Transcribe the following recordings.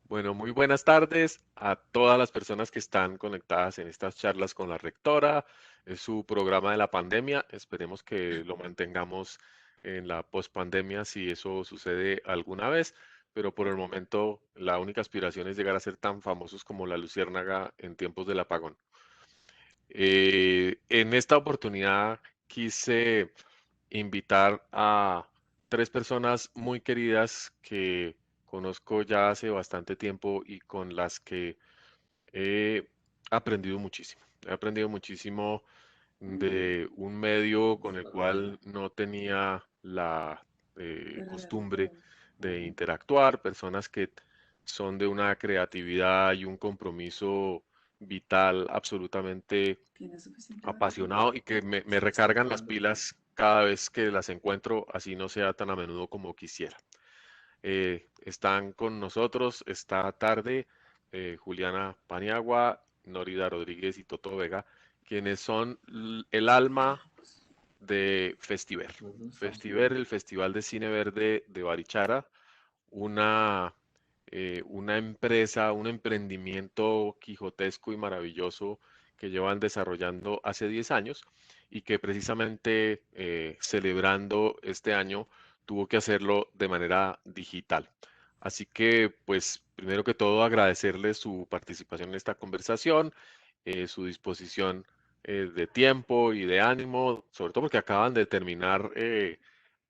Bueno, muy buenas tardes a todas las personas que están conectadas en estas charlas con la rectora. Es su programa de la pandemia. Esperemos que lo mantengamos en la pospandemia si eso sucede alguna vez, pero por el momento la única aspiración es llegar a ser tan famosos como la Luciérnaga en tiempos del apagón. En esta oportunidad quise invitar a tres personas muy queridas que conozco ya hace bastante tiempo y con las que he aprendido muchísimo. He aprendido muchísimo de un medio con el cual no tenía la costumbre de interactuar, personas que son de una creatividad y un compromiso vital absolutamente ¿Tienes suficiente agua para apasionado y que me recargan las pilas cada vez que las encuentro, así no sea tan a menudo como quisiera. Están con nosotros esta tarde Juliana Paniagua, Norida Rodríguez y Toto Vega, quienes son el alma de Festiver. Festiver, el Festival de Cine Verde de Barichara, una, una empresa, un emprendimiento quijotesco y maravilloso que llevan desarrollando hace 10 años y que precisamente celebrando este año tuvo que hacerlo de manera digital. Así que, pues, primero que todo, agradecerles su participación en esta conversación, su disposición de tiempo y de ánimo, sobre todo porque acaban de terminar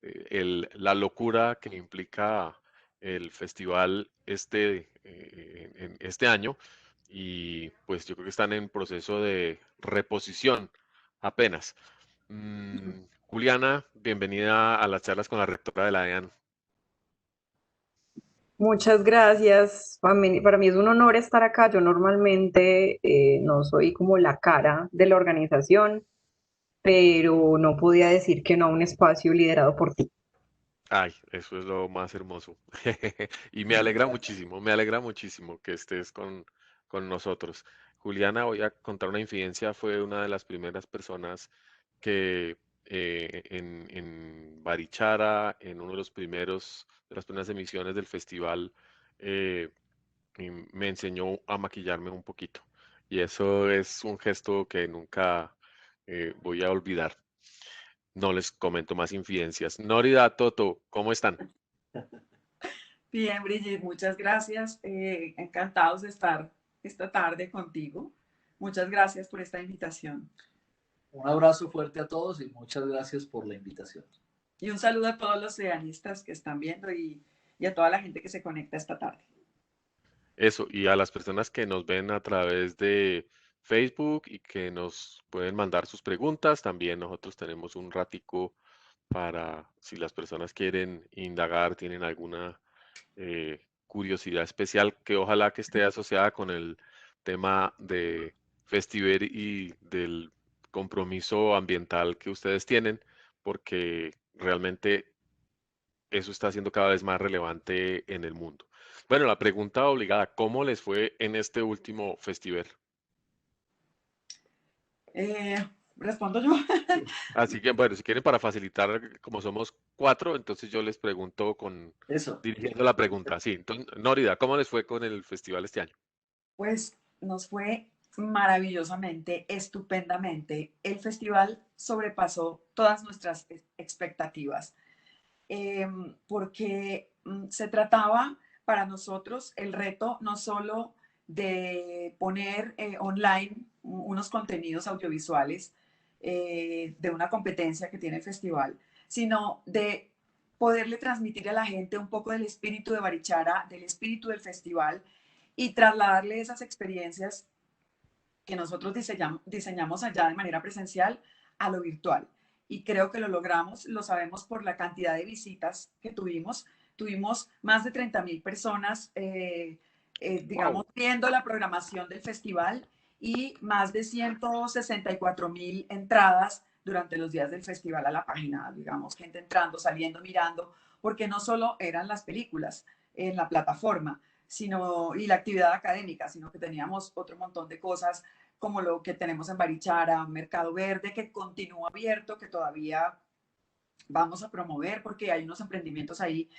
la locura que implica el festival en este año y pues yo creo que están en proceso de reposición apenas. Juliana, bienvenida a las charlas con la rectora de la EAN. Muchas gracias. Para mí es un honor estar acá. Yo normalmente no soy como la cara de la organización, pero no podía decir que no a un espacio liderado por ti. Ay, eso es lo más hermoso. Y me alegra muchísimo que estés con nosotros. Juliana, voy a contar una infidencia, fue una de las primeras personas que en Barichara, en uno de los de las primeras emisiones del festival, eh, me enseñó a maquillarme un poquito. Y eso es un gesto que nunca voy a olvidar. No les comento más infidencias. Norida, Toto, ¿cómo están? Bien, Brigitte, muchas gracias. Encantados de estar esta tarde contigo. Muchas gracias por esta invitación. Un abrazo fuerte a todos y muchas gracias por la invitación. Y un saludo a todos los ciudadanistas que están viendo y a toda la gente que se conecta esta tarde. Eso, y a las personas que nos ven a través de Facebook y que nos pueden mandar sus preguntas, también nosotros tenemos un ratico para si las personas quieren indagar, tienen alguna curiosidad especial que ojalá que esté asociada con el tema de Festiver y del compromiso ambiental que ustedes tienen, porque realmente eso está siendo cada vez más relevante en el mundo. Bueno, la pregunta obligada, ¿cómo les fue en este último festival? Eh, ¿Respondo yo? Así que, bueno, si quieren para facilitar, como somos cuatro, entonces yo les pregunto Eso. dirigiendo la pregunta. Sí, entonces, Nórida, ¿cómo les fue con el festival este año? Pues nos fue maravillosamente, estupendamente. El festival sobrepasó todas nuestras expectativas. Porque se trataba para nosotros el reto no solo de poner online unos contenidos audiovisuales de una competencia que tiene el festival, sino de poderle transmitir a la gente un poco del espíritu de Barichara, del espíritu del festival y trasladarle esas experiencias que nosotros diseñamos allá de manera presencial a lo virtual. Y creo que lo logramos, lo sabemos por la cantidad de visitas que tuvimos. Tuvimos más de 30.000 personas, digamos, Wow. viendo la programación del festival y más de 164.000 entradas durante los días del festival a la página, digamos, gente entrando, saliendo, mirando, porque no solo eran las películas en la plataforma, y la actividad académica, sino que teníamos otro montón de cosas como lo que tenemos en Barichara, Mercado Verde, que continúa abierto, que todavía vamos a promover porque hay unos emprendimientos ahí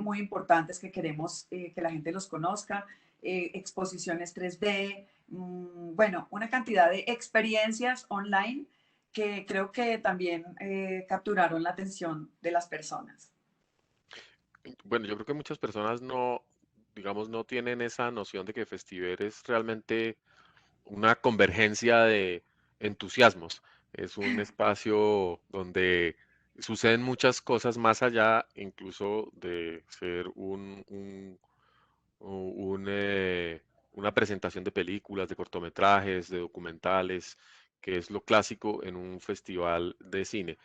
muy importantes que queremos que la gente los conozca, exposiciones 3D, bueno, una cantidad de experiencias online que creo que también capturaron la atención de las personas. Bueno, yo creo que muchas personas no, digamos, no tienen esa noción de que Festiver es realmente una convergencia de entusiasmos. Es un espacio donde suceden muchas cosas más allá incluso de ser un, una presentación de películas, de cortometrajes, de documentales, que es lo clásico en un festival de cine.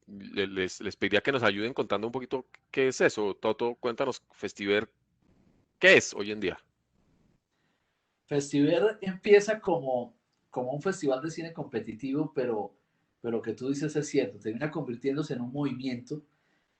Les pediría que nos ayuden contando un poquito qué es eso. Toto, cuéntanos, Festiver, ¿qué es hoy en día? Festiver empieza como un festival de cine competitivo, pero lo que tú dices es cierto, termina convirtiéndose en un movimiento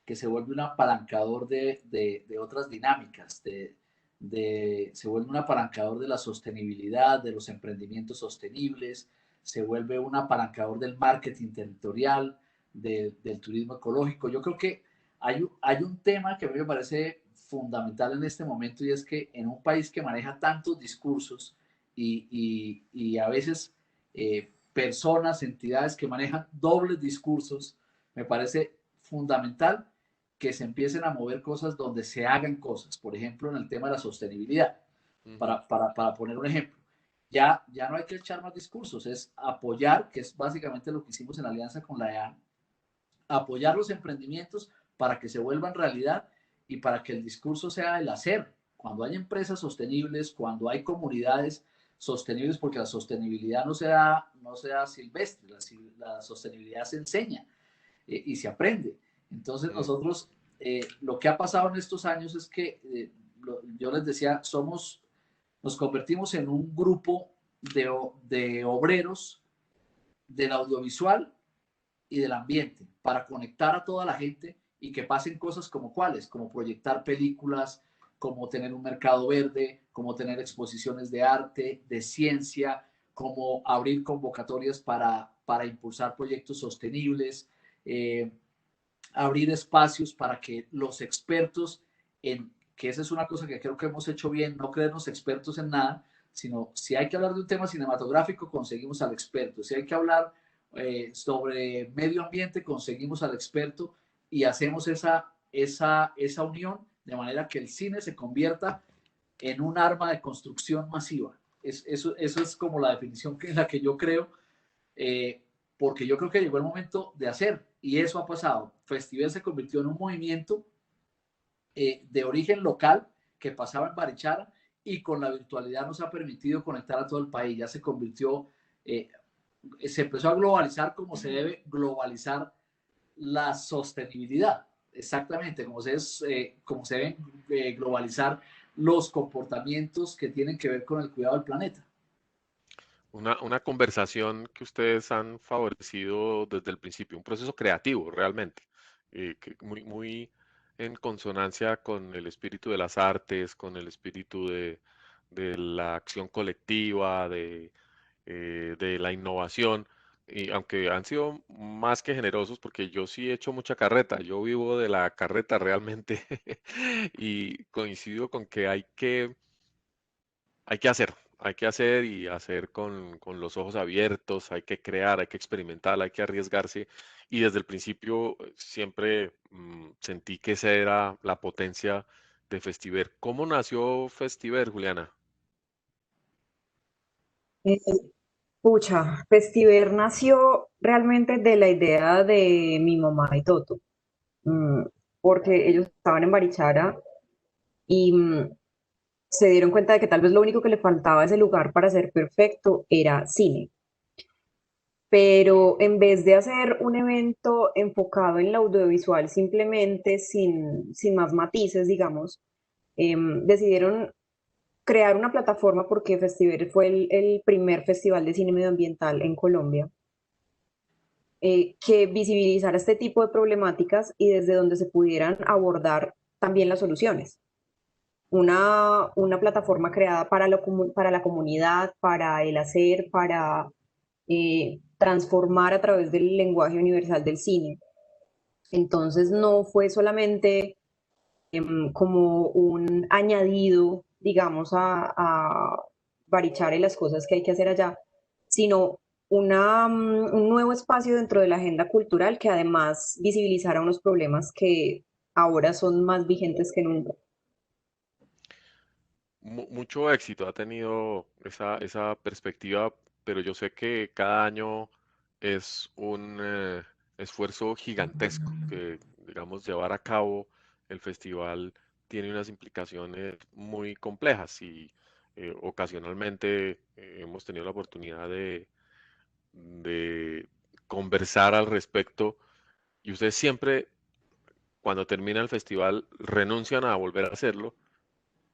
que se vuelve un apalancador de otras dinámicas, se vuelve un apalancador de la sostenibilidad, de los emprendimientos sostenibles, se vuelve un apalancador del marketing territorial, del turismo ecológico. Yo creo que hay un tema que a mí me parece fundamental en este momento y es que en un país que maneja tantos discursos y a veces personas, entidades que manejan dobles discursos, me parece fundamental que se empiecen a mover cosas donde se hagan cosas. Por ejemplo, en el tema de la sostenibilidad, Ujú. para poner un ejemplo. Ya no hay que echar más discursos, es apoyar, que es básicamente lo que hicimos en alianza con la EAN, apoyar los emprendimientos para que se vuelvan realidad y para que el discurso sea el hacer. Cuando hay empresas sostenibles, cuando hay comunidades sostenibles, porque la sostenibilidad no sea silvestre, la sostenibilidad se enseña y se aprende. Entonces Mm. nosotros, lo que ha pasado en estos años es que, yo les decía, nos convertimos en un grupo de obreros del audiovisual y del ambiente para conectar a toda la gente y que pasen cosas como cuáles, como proyectar películas, como tener un mercado verde, como tener exposiciones de arte, de ciencia, como abrir convocatorias para impulsar proyectos sostenibles, eh, abrir espacios para que los expertos que esa es una cosa que creo que hemos hecho bien, no creernos expertos en nada, sino si hay que hablar de un tema cinematográfico, conseguimos al experto. Si hay que hablar sobre medio ambiente, conseguimos al experto y hacemos esa unión de manera que el cine se convierta en un arma de construcción masiva. Eso es como la definición en la que yo creo, eh, porque yo creo que llegó el momento de hacer, y eso ha pasado. Festival se convirtió en un movimiento de origen local que pasaba en Barichara y con la virtualidad nos ha permitido conectar a todo el país. Ya se convirtió, eh, se empezó a globalizar como se debe globalizar la sostenibilidad. Exactamente, como se deben globalizar los comportamientos que tienen que ver con el cuidado del planeta. Una conversación que ustedes han favorecido desde el principio, un proceso creativo realmente, que muy en consonancia con el espíritu de las artes, con el espíritu de la acción colectiva, de la innovación, y aunque han sido más que generosos, porque yo sí he hecho mucha carreta, yo vivo de la carreta realmente, y coincido con que hay que hacer y hacer con los ojos abiertos, hay que crear, hay que experimentar, hay que arriesgarse. Y desde el principio siempre sentí que esa era la potencia de Festiver. ¿Cómo nació Festiver, Juliana? Eh, Pucha, Festiver nació realmente de la idea de mi mamá y Toto, mm, porque ellos estaban en Barichara y se dieron cuenta de que tal vez lo único que le faltaba a ese lugar para ser perfecto era cine. Pero en vez de hacer un evento enfocado en el audiovisual simplemente sin más matices, digamos, decidieron crear una plataforma porque Festival fue el primer festival de cine medioambiental en Colombia, que visibilizara este tipo de problemáticas y desde donde se pudieran abordar también las soluciones. Una plataforma creada para la comunidad, para el hacer, para transformar a través del lenguaje universal del cine. Entonces no fue solamente como un añadido, digamos, a Barichara y las cosas que hay que hacer allá, sino un nuevo espacio dentro de la agenda cultural que además visibilizara unos problemas que ahora son más vigentes que nunca. Mucho éxito ha tenido esa perspectiva, pero yo sé que cada año es un esfuerzo gigantesco, que digamos llevar a cabo el festival tiene unas implicaciones muy complejas y ocasionalmente hemos tenido la oportunidad de conversar al respecto y ustedes siempre cuando termina el festival renuncian a volver a hacerlo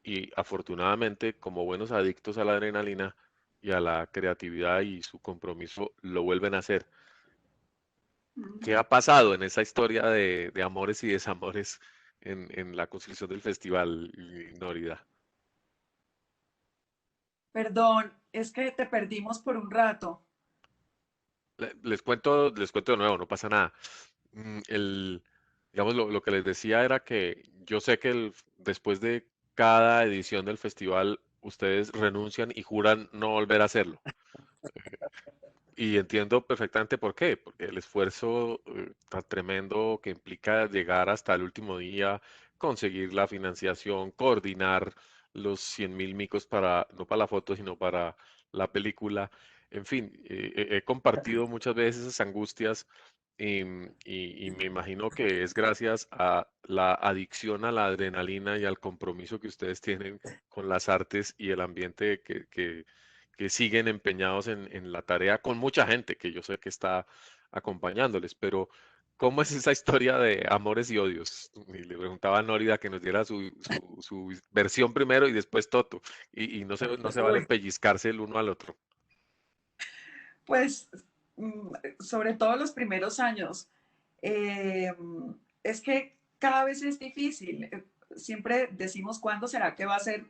y afortunadamente, como buenos adictos a la adrenalina y a la creatividad y su compromiso, lo vuelven a hacer. ¿Qué ha pasado en esa historia de amores y desamores en la construcción del festival, Nórida? Perdón, es que te perdimos por un rato. Les cuento de nuevo, no pasa nada. Digamos, lo que les decía era que yo sé que después de cada edición del festival, ustedes renuncian y juran no volver a hacerlo. Y entiendo perfectamente por qué, porque el esfuerzo tan tremendo que implica llegar hasta el último día, conseguir la financiación, coordinar los 100.000 micos para, no para la foto, sino para la película. En fin, he compartido muchas veces esas angustias y me imagino que es gracias a la adicción a la adrenalina y al compromiso que ustedes tienen con las artes y el ambiente que siguen empeñados en la tarea con mucha gente que yo sé que está acompañándoles, pero ¿cómo es esa historia de amores y odios? Y le preguntaba a Nórida que nos diera su versión primero y después Toto, y no se vale Uy, pellizcarse el uno al otro. pues sobre todo los primeros años, eh, es que cada vez es difícil. Siempre decimos cuándo será que va a ser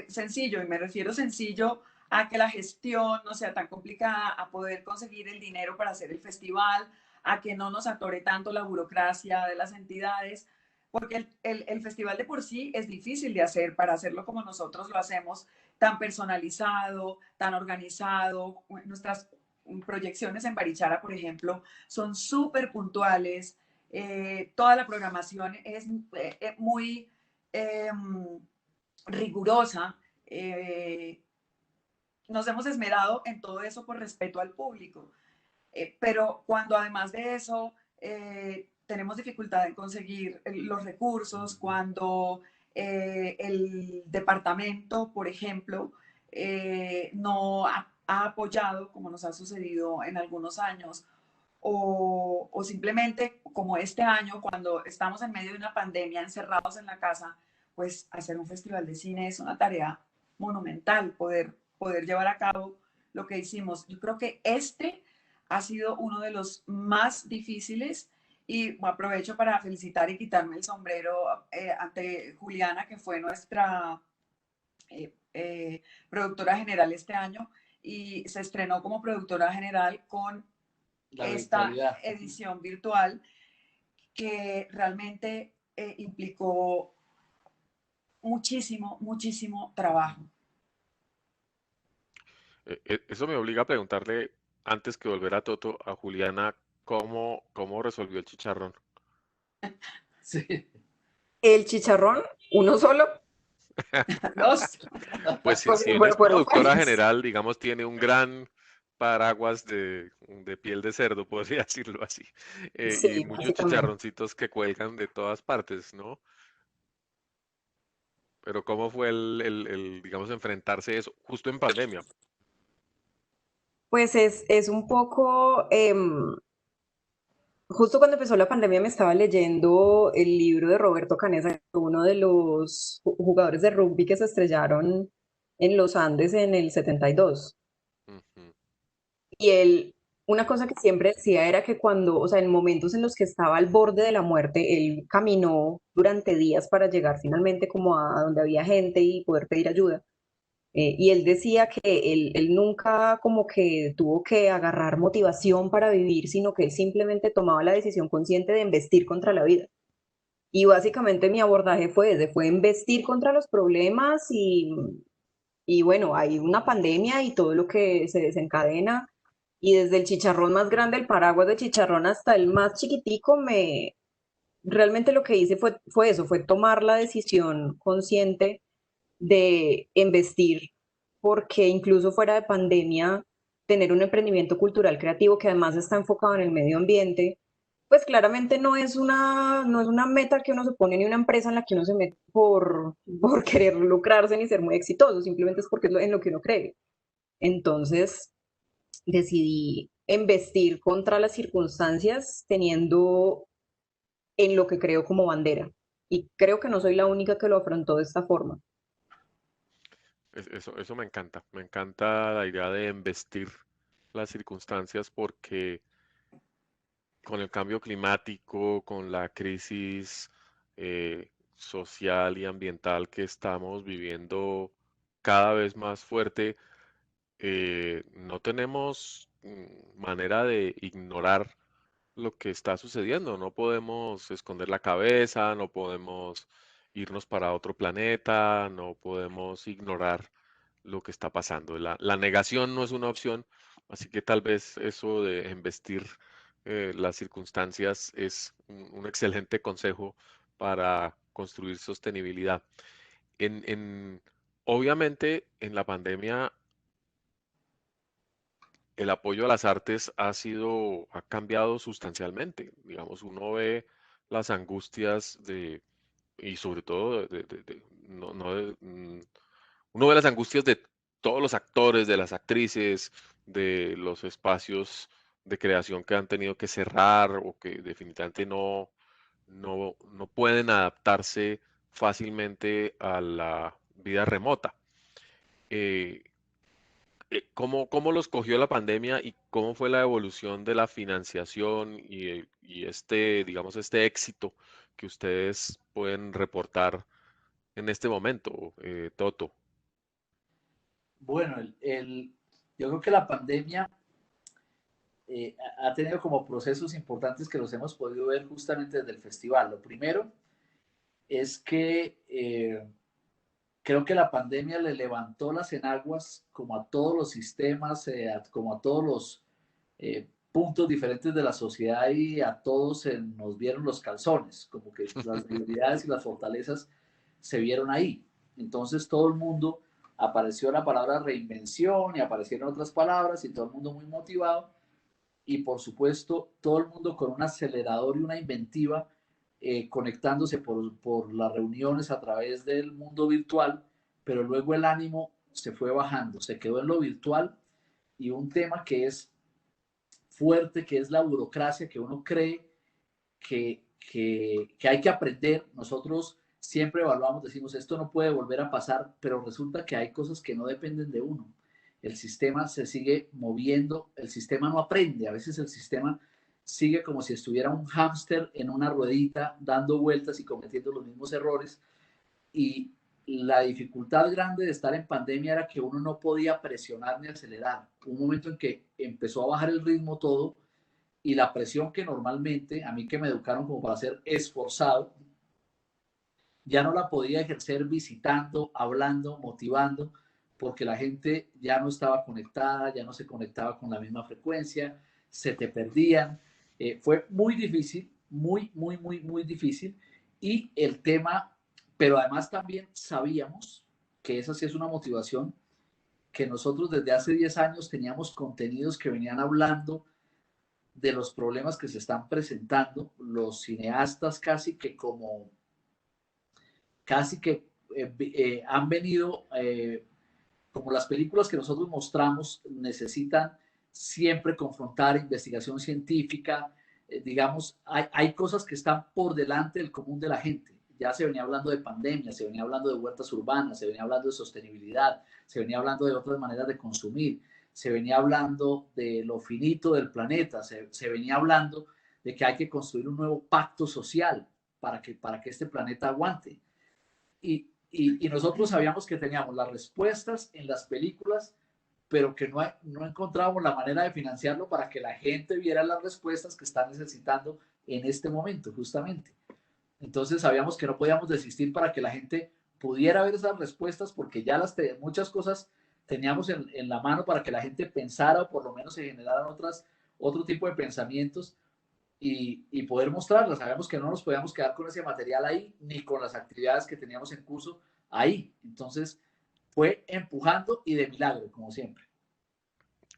sencillo, y me refiero sencillo a que la gestión no sea tan complicada, a poder conseguir el dinero para hacer el festival, a que no nos atore tanto la burocracia de las entidades, porque el festival de por sí es difícil de hacer para hacerlo como nosotros lo hacemos, tan personalizado, tan organizado. Nuestras proyecciones en Barichara, por ejemplo, son súper puntuales. Toda la programación es muy eh, rigurosa. Nos hemos esmerado en todo eso por respeto al público. Pero cuando además de eso tenemos dificultad en conseguir los recursos, cuando el departamento, por ejemplo, no ha apoyado, como nos ha sucedido en algunos años, o simplemente como este año, cuando estamos en medio de una pandemia encerrados en la casa, pues hacer un festival de cine es una tarea monumental, poder llevar a cabo lo que hicimos. Yo creo que este ha sido uno de los más difíciles y aprovecho para felicitar y quitarme el sombrero ante Juliana, que fue nuestra productora general este año y se estrenó como productora general con La esta virtualidad. edición virtual que realmente implicó muchísimo, muchísimo trabajo. Eso me obliga a preguntarle, antes que volver a Toto, a Juliana, cómo resolvió el chicharrón. Sí. El chicharrón, uno solo, Dos. Pues si bien es fueron productora varios. general, digamos, tiene un gran paraguas de piel de cerdo, podría decirlo así, y Sí, muchos básicamente. chicharroncitos que cuelgan de todas partes, ¿no? Pero ¿cómo fue digamos, enfrentarse a eso justo en pandemia? Pues es un poco, justo cuando empezó la pandemia me estaba leyendo el libro de Roberto Canesa, uno de los jugadores de rugby que se estrellaron en los Andes en el 72. Ujú. Y él, una cosa que siempre decía era que cuando, o sea, en momentos en los que estaba al borde de la muerte, él caminó durante días para llegar finalmente como a donde había gente y poder pedir ayuda. Y él decía que él nunca como que tuvo que agarrar motivación para vivir, sino que él simplemente tomaba la decisión consciente de embestir contra la vida. Y básicamente mi abordaje fue ese, fue embestir contra los problemas y bueno, hay una pandemia y todo lo que se desencadena. Y desde el chicharrón más grande, el paraguas de chicharrón, hasta el más chiquitico, realmente lo que hice fue eso, fue tomar la decisión consciente de investir, porque incluso fuera de pandemia, tener un emprendimiento cultural creativo que además está enfocado en el medio ambiente, pues claramente no es una meta que uno se pone ni una empresa en la que uno se mete por querer lucrarse ni ser muy exitoso, simplemente es porque es en lo que uno cree. Entonces decidí investir contra las circunstancias teniendo en lo que creo como bandera. Y creo que no soy la única que lo afrontó de esta forma. Eso me encanta la idea de embestir las circunstancias porque con el cambio climático, con la crisis social y ambiental que estamos viviendo cada vez más fuerte, no tenemos manera de ignorar lo que está sucediendo. No podemos esconder la cabeza, no podemos irnos para otro planeta, no podemos ignorar lo que está pasando. La negación no es una opción, así que tal vez eso de embestir las circunstancias es un excelente consejo para construir sostenibilidad. En, en- Obviamente, en la pandemia el apoyo a las artes ha cambiado sustancialmente. Digamos, uno ve las angustias y sobre todo, uno ve las angustias de todos los actores, de las actrices, de los espacios de creación que han tenido que cerrar o que definitivamente no pueden adaptarse fácilmente a la vida remota. Eh, ¿Cómo los cogió la pandemia y cómo fue la evolución de la financiación y digamos, este éxito que ustedes pueden reportar en este momento, Toto? Bueno, yo creo que la pandemia ha tenido como procesos importantes que los hemos podido ver justamente desde el festival. Lo primero es que creo que la pandemia le levantó las enaguas como a todos los sistemas, como a todos los puntos diferentes de la sociedad y a todos nos vieron los calzones, como que las debilidades y las fortalezas se vieron ahí. Entonces todo el mundo, apareció la palabra reinvención y aparecieron otras palabras y todo el mundo muy motivado y por supuesto todo el mundo con un acelerador y una inventiva conectándose por las reuniones a través del mundo virtual, pero luego el ánimo se fue bajando, se quedó en lo virtual y un tema que es fuerte, que es la burocracia, que uno cree que hay que aprender. Nosotros siempre evaluamos, decimos, esto no puede volver a pasar, pero resulta que hay cosas que no dependen de uno. El sistema se sigue moviendo, el sistema no aprende, a veces el sistema sigue como si estuviera un hámster en una ruedita dando vueltas y cometiendo los mismos errores. Y la dificultad grande de estar en pandemia era que uno no podía presionar ni acelerar. Un momento en que empezó a bajar el ritmo todo y la presión que normalmente, a mí que me educaron como para ser esforzado, ya no la podía ejercer visitando, hablando, motivando, porque la gente ya no estaba conectada, ya no se conectaba con la misma frecuencia, se te perdían. Fue muy difícil, muy, muy, muy, muy difícil. Y el tema, pero además también sabíamos que esa sí es una motivación, que nosotros desde hace 10 años teníamos contenidos que venían hablando de los problemas que se están presentando, los cineastas casi que han venido, como las películas que nosotros mostramos necesitan siempre confrontar investigación científica, digamos, hay cosas que están por delante del común de la gente. Ya se venía hablando de pandemia, se venía hablando de huertas urbanas, se venía hablando de sostenibilidad, se venía hablando de otras maneras de consumir, se venía hablando de lo finito del planeta, se venía hablando de que hay que construir un nuevo pacto social para que este planeta aguante. y nosotros sabíamos que teníamos las respuestas en las películas, pero que no encontrábamos la manera de financiarlo para que la gente viera las respuestas que está necesitando en este momento, justamente. Entonces sabíamos que no podíamos desistir para que la gente pudiera ver esas respuestas, porque ya muchas cosas teníamos en la mano para que la gente pensara, o por lo menos se generaran otro tipo de pensamientos y poder mostrarlas. Sabíamos que no nos podíamos quedar con ese material ahí, ni con las actividades que teníamos en curso ahí. Entonces fue empujando y de milagro, como siempre.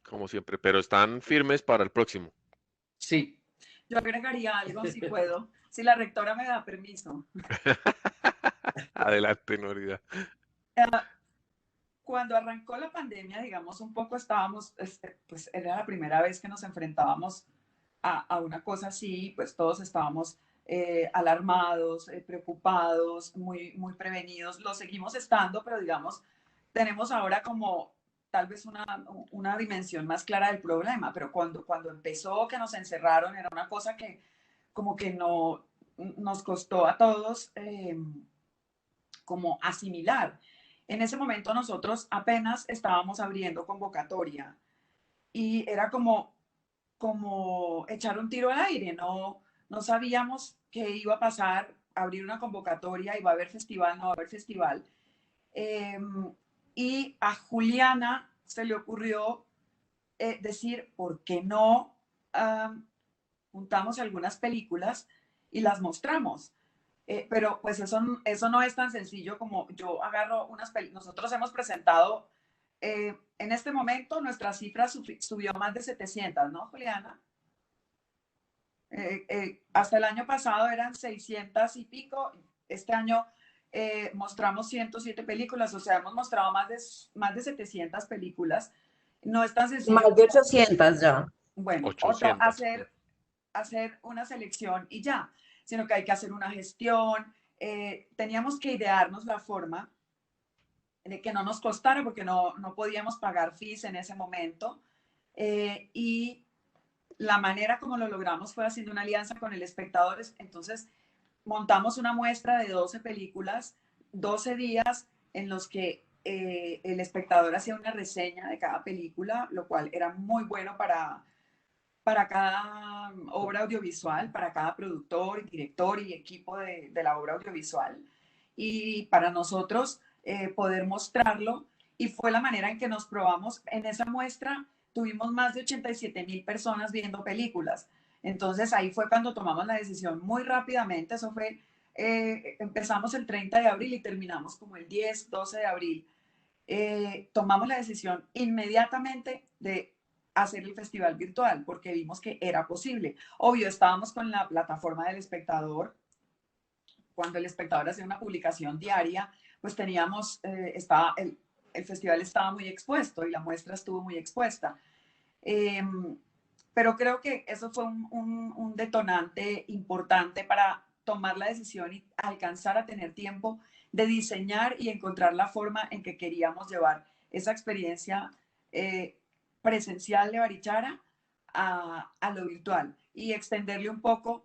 Como siempre, pero están firmes para el próximo. Sí. Yo agregaría algo, si puedo, si la rectora me da permiso. Adelante, Norida. Cuando arrancó la pandemia, digamos, un poco estábamos, pues era la primera vez que nos enfrentábamos a una cosa así, pues todos estábamos alarmados, preocupados, muy prevenidos. Lo seguimos estando, pero digamos, tenemos ahora como tal vez una dimensión más clara del problema, pero cuando empezó, que nos encerraron, era una cosa que como que no nos costó a todos como asimilar. En ese momento nosotros apenas estábamos abriendo convocatoria y era como echar un tiro al aire, no sabíamos qué iba a pasar, abrir una convocatoria, iba a haber festival, no va a haber festival. Eh, y a Juliana se le ocurrió decir, ¿por qué no juntamos algunas películas y las mostramos? Pero pues eso no es tan sencillo como yo agarro unas películas. Nosotros hemos presentado, en este momento nuestra cifra subió más de 700, ¿no, Juliana? Hasta el año pasado eran 600 y pico. Este año mostramos 107 películas, o sea, hemos mostrado más de 700 películas. No es tan sencillo. Más de 800 ya. Bueno, 800. hacer una selección y ya, sino que hay que hacer una gestión. Teníamos que idearnos la forma de que no nos costara porque no podíamos pagar fees en ese momento. Y la manera como lo logramos fue haciendo una alianza con el espectador. Entonces, montamos una muestra de 12 películas, 12 días en los que el espectador hacía una reseña de cada película, lo cual era muy bueno para cada obra audiovisual, para cada productor, director y equipo de la obra audiovisual. Y para nosotros poder mostrarlo. Y fue la manera en que nos probamos. En esa muestra tuvimos más de 87,000 personas viendo películas. Entonces ahí fue cuando tomamos la decisión muy rápidamente. Eso fue, empezamos el 30 de abril y terminamos como el 10, 12 de abril. Tomamos la decisión inmediatamente de hacer el festival virtual porque vimos que era posible. Obvio, estábamos con la plataforma del espectador. Cuando el espectador hacía una publicación diaria, pues teníamos, el festival estaba muy expuesto y la muestra estuvo muy expuesta. Pero creo que eso fue un detonante importante para tomar la decisión y alcanzar a tener tiempo de diseñar y encontrar la forma en que queríamos llevar esa experiencia presencial de Barichara a lo virtual y extenderle un poco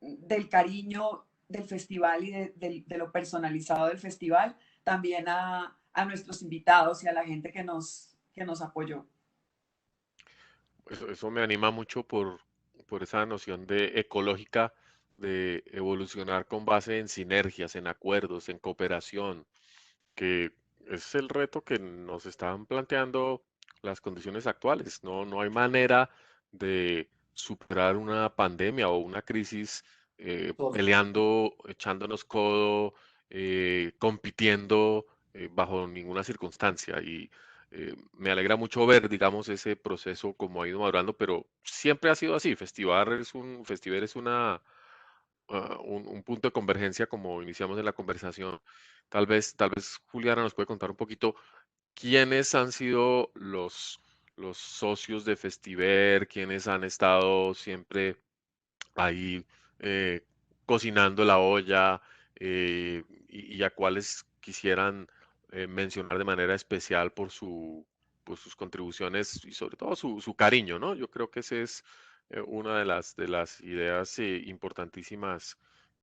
del cariño del festival y de lo personalizado del festival también a nuestros invitados y a la gente que nos apoyó. Eso me anima mucho por esa noción de ecológica, de evolucionar con base en sinergias, en acuerdos, en cooperación, que es el reto que nos están planteando las condiciones actuales. No hay manera de superar una pandemia o una crisis peleando, echándonos codo, compitiendo bajo ninguna circunstancia. Y me alegra mucho ver, digamos, ese proceso como ha ido madurando, pero siempre ha sido así. Festival es un punto de convergencia como iniciamos en la conversación. Tal vez Juliana nos puede contar un poquito quiénes han sido los socios de Festiver, quiénes han estado siempre ahí eh, cocinando la olla y a cuáles quisieran mencionar de manera especial por sus contribuciones y sobre todo su cariño, ¿no? Yo creo que ese es una de las ideas importantísimas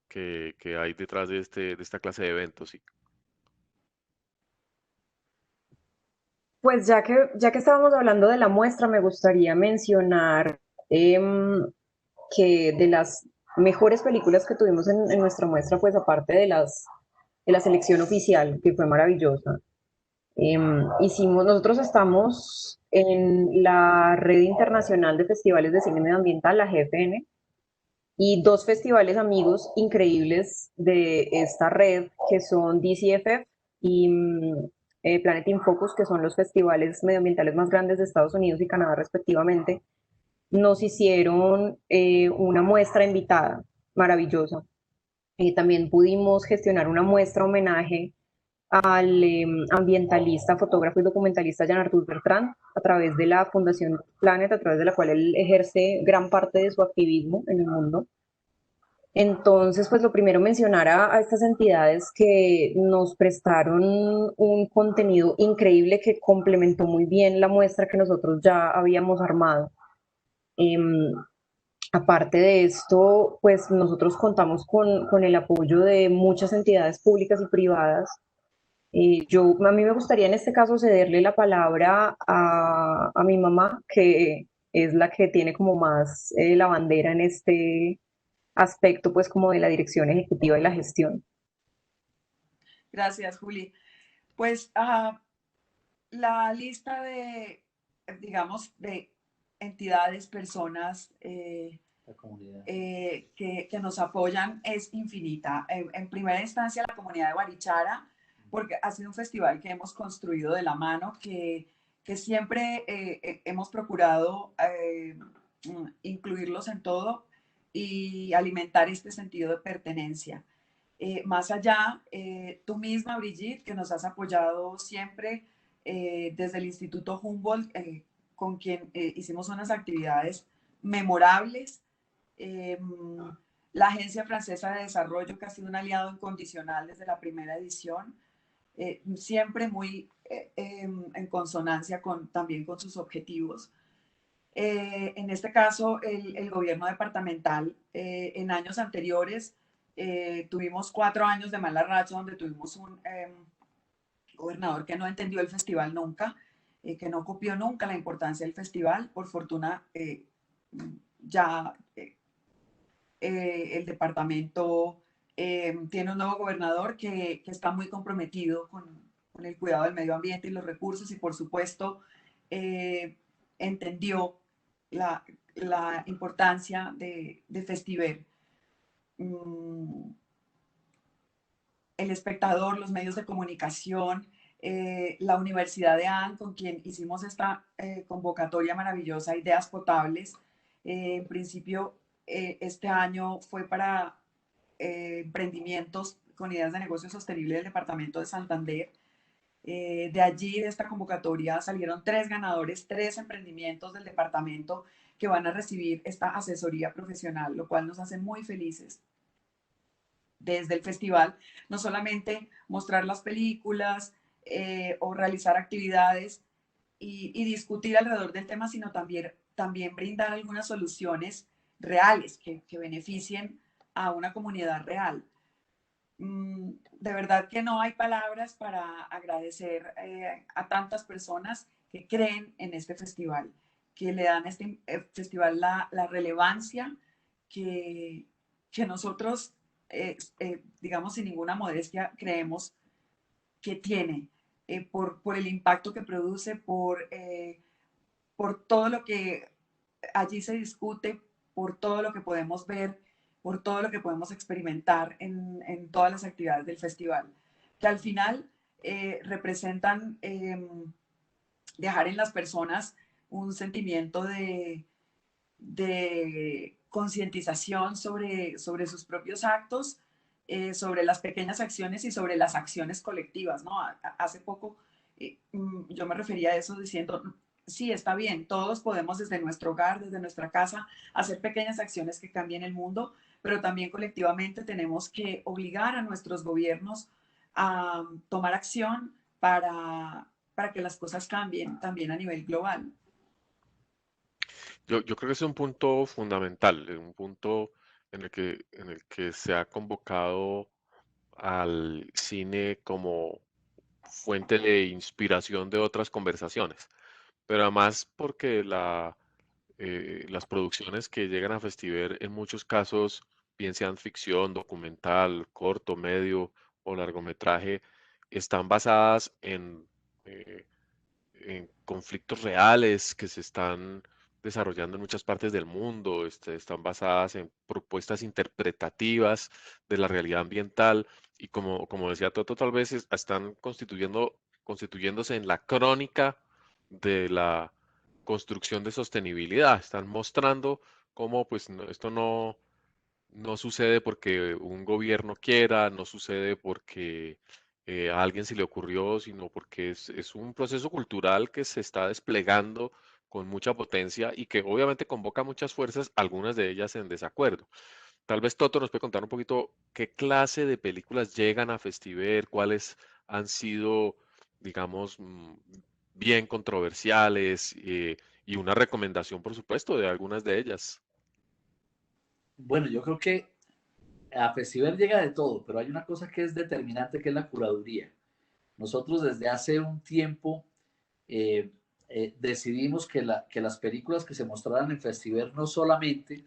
que hay detrás de esta clase de eventos. Pues ya que estábamos hablando de la muestra, me gustaría mencionar que de las mejores películas que tuvimos en nuestra muestra, pues aparte de la selección oficial, que fue maravillosa, nosotros estamos en la Red Internacional de Festivales de Cine Medioambiental, la GFN, y dos festivales amigos increíbles de esta red, que son DCFF y Planet in Focus, que son los festivales medioambientales más grandes de Estados Unidos y Canadá respectivamente, nos hicieron una muestra invitada maravillosa. También pudimos gestionar una muestra homenaje al ambientalista, fotógrafo y documentalista Jean Arthur Bertrand a través de la Fundación Planet, a través de la cual él ejerce gran parte de su activismo en el mundo. Entonces, pues lo primero mencionar a estas entidades que nos prestaron un contenido increíble que complementó muy bien la muestra que nosotros ya habíamos armado. Em, Aparte de esto, pues nosotros contamos con el apoyo de muchas entidades públicas y privadas. A mí me gustaría en este caso cederle la palabra a mi mamá, que es la que tiene como más la bandera en este aspecto, pues como de la dirección ejecutiva y la gestión. Gracias, Juli. Pues la lista de, digamos, de entidades, personas La comunidad. Que nos apoyan es infinita. En primera instancia, la comunidad de Barichara, porque ha sido un festival que hemos construido de la mano, que siempre hemos procurado incluirlos en todo y alimentar este sentido de pertenencia. Más allá, tú misma, Brigitte, que nos has apoyado siempre desde el Instituto Humboldt, con quien hicimos unas actividades memorables. La Agencia Francesa de Desarrollo, que ha sido un aliado incondicional desde la primera edición, siempre muy en consonancia también con sus objetivos. En este caso, el gobierno departamental, en años anteriores, tuvimos 4 años de mala racha donde tuvimos un gobernador que no entendió el festival nunca, que no copió nunca la importancia del festival. Por fortuna, ya el departamento tiene un nuevo gobernador que está muy comprometido con el cuidado del medio ambiente y los recursos y por supuesto entendió la importancia de Festiver. El espectador, los medios de comunicación, la Universidad de AN, con quien hicimos esta convocatoria maravillosa, Ideas Potables. En principio, este año fue para emprendimientos con ideas de negocio sostenible del departamento de Santander. De allí, de esta convocatoria, salieron 3 ganadores, 3 emprendimientos del departamento que van a recibir esta asesoría profesional, lo cual nos hace muy felices. Desde el festival, no solamente mostrar las películas o realizar actividades y discutir alrededor del tema, sino también brindar algunas soluciones reales que beneficien a una comunidad real. De verdad que no hay palabras para agradecer a tantas personas que creen en este festival, que le dan a este festival la relevancia que nosotros, digamos sin ninguna modestia, creemos que tiene por el impacto que produce, por todo lo que allí se discute, por todo lo que podemos ver, por todo lo que podemos experimentar en todas las actividades del festival, que al final representan dejar en las personas un sentimiento de concientización sobre sus propios actos, sobre las pequeñas acciones y sobre las acciones colectivas, ¿no? Hace poco yo me refería a eso diciendo, sí, está bien, todos podemos desde nuestro hogar, desde nuestra casa, hacer pequeñas acciones que cambien el mundo, pero también colectivamente tenemos que obligar a nuestros gobiernos a tomar acción para que las cosas cambien también a nivel global. Yo creo que es un punto fundamental, un punto en el que se ha convocado al cine como fuente de inspiración de otras conversaciones, pero además porque las producciones que llegan a Festiver en muchos casos, bien sean ficción, documental, corto, medio o largometraje, están basadas eh, en conflictos reales que se están desarrollando en muchas partes del mundo, están basadas en propuestas interpretativas de la realidad ambiental y como decía Toto, tal vez están constituyéndose en la crónica de la construcción de sostenibilidad, están mostrando cómo pues esto no sucede porque un gobierno quiera, no sucede porque a alguien se le ocurrió, sino porque es un proceso cultural que se está desplegando con mucha potencia y que obviamente convoca muchas fuerzas, algunas de ellas en desacuerdo. Tal vez Toto nos puede contar un poquito qué clase de películas llegan a Festiver, cuáles han sido, digamos, bien controversiales, y una recomendación, por supuesto, de algunas de ellas. Bueno, yo creo que a Festival llega de todo, pero hay una cosa que es determinante, que es la curaduría. Nosotros desde hace un tiempo eh, decidimos que las películas que se mostraran en Festival no solamente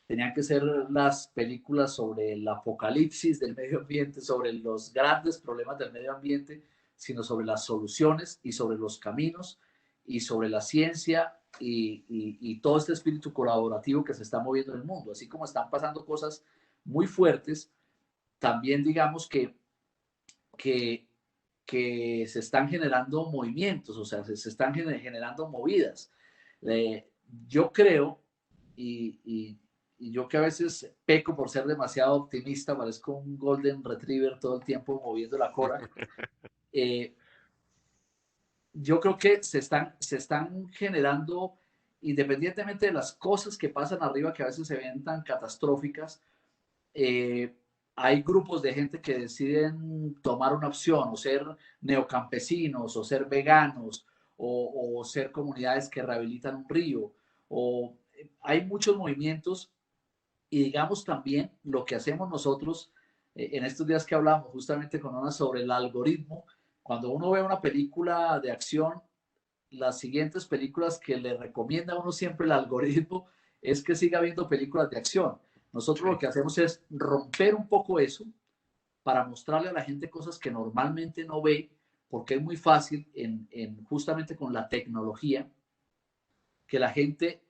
tenían que ser las películas sobre el apocalipsis del medio ambiente, sobre los grandes problemas del medio ambiente, sino sobre las soluciones y sobre los caminos y sobre la ciencia y todo este espíritu colaborativo que se está moviendo en el mundo. Así como están pasando cosas muy fuertes, también digamos que, que se están generando movimientos, o sea, se están generando movidas. Eh, yo creo, y, y, y yo que a veces peco por ser demasiado optimista, parezco un golden retriever todo el tiempo moviendo la cola, eh, yo creo que se están generando, independientemente de las cosas que pasan arriba, que a veces se ven tan catastróficas, eh, hay grupos de gente que deciden tomar una opción o ser neocampesinos o ser veganos o ser comunidades que rehabilitan un río. O hay muchos movimientos y digamos también lo que hacemos nosotros en estos días que hablamos justamente con una sobre el algoritmo. Cuando uno ve una película de acción, las siguientes películas que le recomienda a uno siempre el algoritmo es que siga viendo películas de acción. Nosotros lo Sí. que hacemos es romper un poco eso para mostrarle a la gente cosas que normalmente no ve, porque es muy fácil justamente con la tecnología que la gente,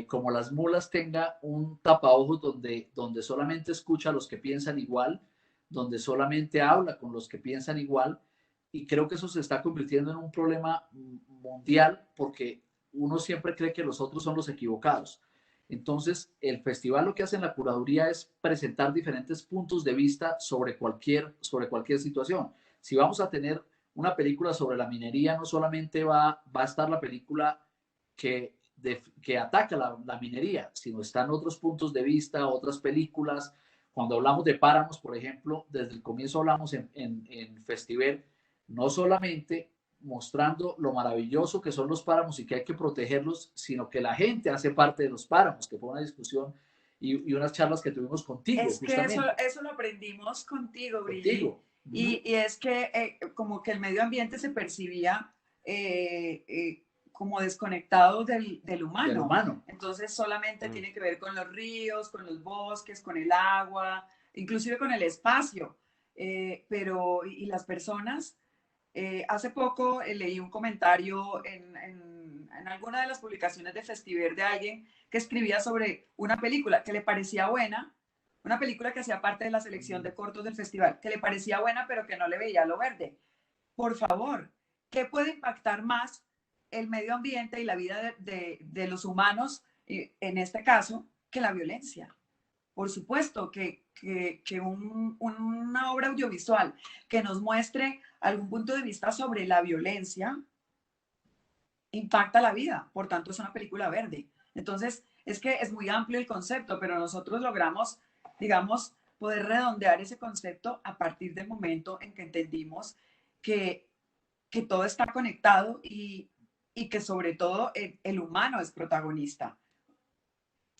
como las mulas, tenga un tapaojos donde solamente escucha a los que piensan igual, donde solamente habla con los que piensan igual. Y creo que eso se está convirtiendo en un problema mundial porque uno siempre cree que los otros son los equivocados. Entonces, el festival lo que hace en la curaduría es presentar diferentes puntos de vista sobre cualquier situación. Si vamos a tener una película sobre la minería, no solamente va a estar la película que ataca la minería, sino están otros puntos de vista, otras películas. Cuando hablamos de páramos, por ejemplo, desde el comienzo hablamos en Festival, no solamente mostrando lo maravilloso que son los páramos y que hay que protegerlos, sino que la gente hace parte de los páramos, que fue una discusión y unas charlas que tuvimos contigo, Es que justamente. eso lo aprendimos contigo, Brigitte. Contigo. Y es que como que el medio ambiente se percibía como desconectado del humano. Del humano. Entonces solamente tiene que ver con los ríos, con los bosques, con el agua, inclusive con el espacio. Pero, y las personas, hace poco leí un comentario en alguna de las publicaciones de Festiver de alguien que escribía sobre una película que le parecía buena, una película que hacía parte de la selección de cortos del festival, que le parecía buena pero que no le veía lo verde. Por favor, ¿qué puede impactar más el medio ambiente y la vida de los humanos, en este caso, que la violencia? Por supuesto que una obra audiovisual que nos muestre algún punto de vista sobre la violencia impacta la vida, por tanto es una película verde. Entonces, es que es muy amplio el concepto, pero nosotros logramos, digamos, poder redondear ese concepto a partir del momento en que entendimos que, que todo está conectado y que sobre todo el humano es protagonista.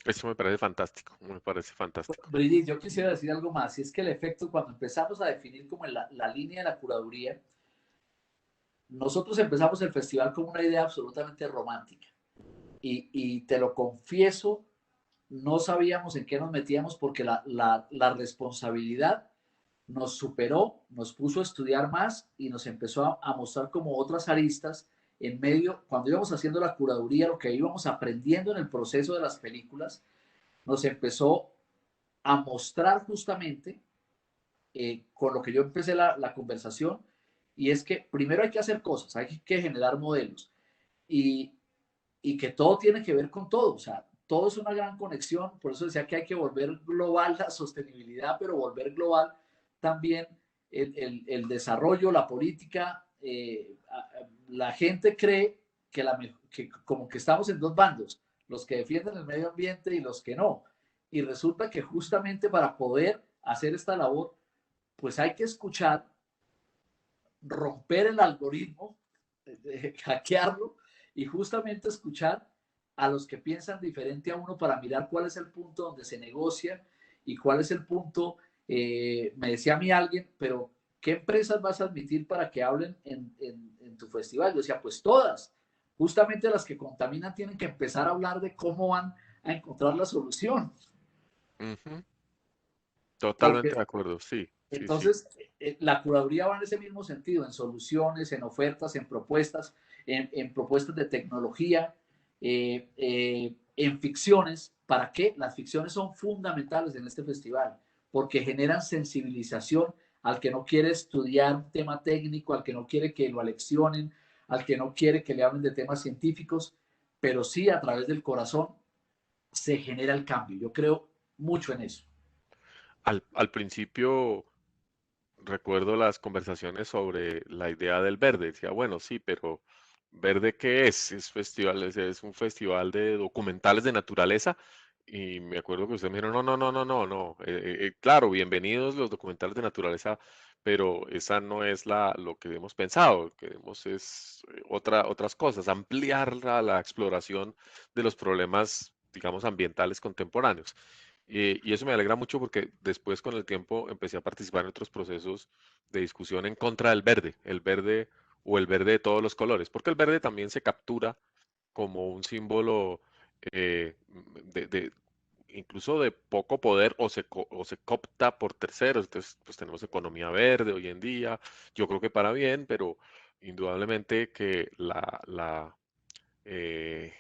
Eso me parece fantástico, me parece fantástico. Brigitte, yo quisiera decir algo más, y es que el efecto, cuando empezamos a definir como la línea de la curaduría, nosotros empezamos el festival con una idea absolutamente romántica y te lo confieso, no sabíamos en qué nos metíamos porque la responsabilidad nos superó, nos puso a estudiar más y nos empezó a mostrar como otras aristas en medio, cuando íbamos haciendo la curaduría, lo que íbamos aprendiendo en el proceso de las películas, nos empezó a mostrar justamente con lo que yo empecé la conversación, y es que primero hay que hacer cosas, hay que generar modelos y, y que todo tiene que ver con todo, o sea, todo es una gran conexión, por eso decía que hay que volver global la sostenibilidad, pero volver global también el desarrollo, la política. La gente cree que como que estamos en dos bandos, los que defienden el medio ambiente y los que no. Y resulta que justamente para poder hacer esta labor, pues hay que escuchar, romper el algoritmo, hackearlo y justamente escuchar a los que piensan diferente a uno para mirar cuál es el punto donde se negocia y cuál es el punto. Me decía a mí alguien, pero ¿qué empresas vas a admitir para que hablen en tu festival? Yo decía, pues todas. Justamente las que contaminan tienen que empezar a hablar de cómo van a encontrar la solución. Ujú. Porque Totalmente de acuerdo, sí, sí, sí. entonces, la curaduría va en ese mismo sentido, en soluciones, en ofertas, en propuestas de tecnología, en ficciones. ¿Para qué? Las ficciones son fundamentales en este festival, porque generan sensibilización al que no quiere estudiar un tema técnico, al que no quiere que lo aleccionen, al que no quiere que le hablen de temas científicos, pero sí a través del corazón se genera el cambio. Yo creo mucho en eso. Al principio recuerdo las conversaciones sobre la idea del verde. Decía, bueno, sí, pero ¿verde qué es? Es un festival de documentales de naturaleza. Y me acuerdo que usted me dijo, no, no, no, no, no, no. Claro, bienvenidos los documentales de naturaleza, pero esa no es lo que hemos pensado. Queremos es otras cosas, ampliar la exploración de los problemas, digamos, ambientales contemporáneos. Y eso me alegra mucho porque después con el tiempo empecé a participar en otros procesos de discusión en contra del verde, el verde o el verde de todos los colores, porque el verde también se captura como un símbolo de incluso de poco poder o se coopta por terceros. Entonces, pues tenemos economía verde hoy en día, yo creo que para bien, pero indudablemente que eh,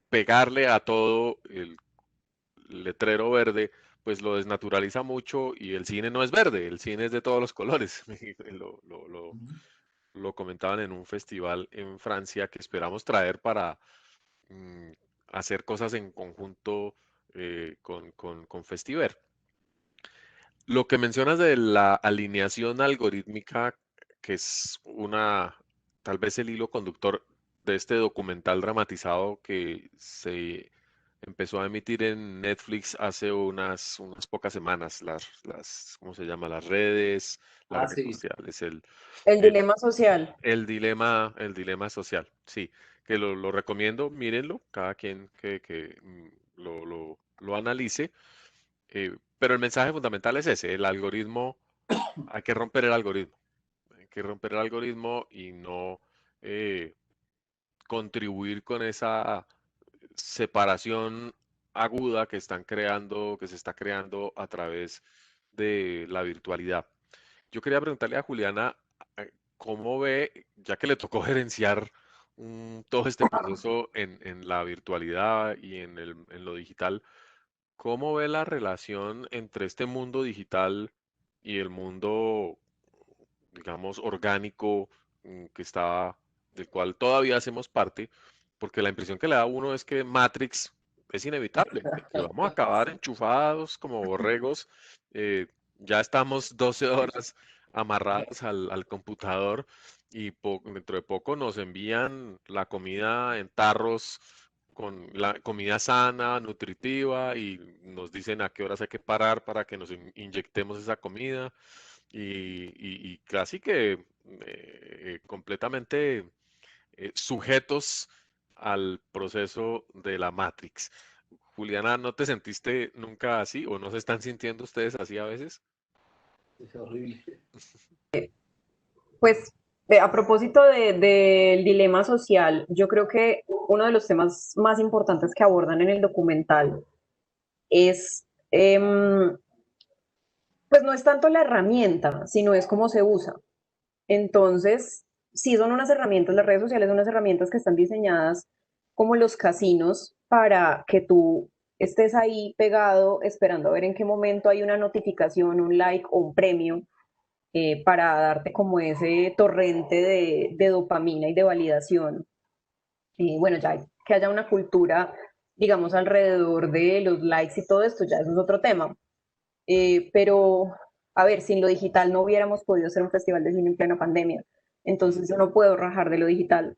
pegarle a todo el letrero verde, pues lo desnaturaliza mucho y el cine no es verde, el cine es de todos los colores. Lo comentaban en un festival en Francia que esperamos traer para mm, hacer cosas en conjunto con Festiver. Lo que mencionas de la alineación algorítmica, que es tal vez el hilo conductor de este documental dramatizado que se empezó a emitir en Netflix hace unas pocas semanas, ¿cómo se llama? Las redes, las Ah, redes sí. sociales, El el, dilema social. el dilema social. Sí, que lo recomiendo, mírenlo, cada quien que lo analice. Pero el mensaje fundamental es ese, el algoritmo, hay que romper el algoritmo, hay que romper el algoritmo y no eh, contribuir con esa separación aguda que se está creando a través de la virtualidad. Yo quería preguntarle a Juliana, ¿cómo ve, ya que le tocó gerenciar todo este proceso en la virtualidad y en lo digital? ¿Cómo ve la relación entre este mundo digital y el mundo, digamos, orgánico del cual todavía hacemos parte? Porque la impresión que le da a uno es que Matrix es inevitable, que vamos a acabar enchufados como borregos. eh, ya estamos 12 horas amarrados al computador y dentro de poco nos envían la comida en tarros con la comida sana, nutritiva, y nos dicen a qué horas hay que parar para que nos inyectemos esa comida y casi que completamente sujetos al proceso de la Matrix. Juliana, ¿no te sentiste nunca así o no se están sintiendo ustedes así a veces? Es horrible. Pues A propósito del dilema social, yo creo que uno de los temas más importantes que abordan en el documental es, pues no es tanto la herramienta, sino es cómo se usa. Entonces, sí son unas herramientas, las redes sociales son unas herramientas que están diseñadas como los casinos para que tú estés ahí pegado esperando a ver en qué momento hay una notificación, un like o un premio para darte como ese torrente de dopamina y de validación. Y bueno, ya que haya una cultura, digamos, alrededor de los likes y todo esto, ya eso es otro tema. Pero, a ver, sin lo digital no hubiéramos podido hacer un festival de cine en plena pandemia. Entonces yo no puedo rajar de lo digital.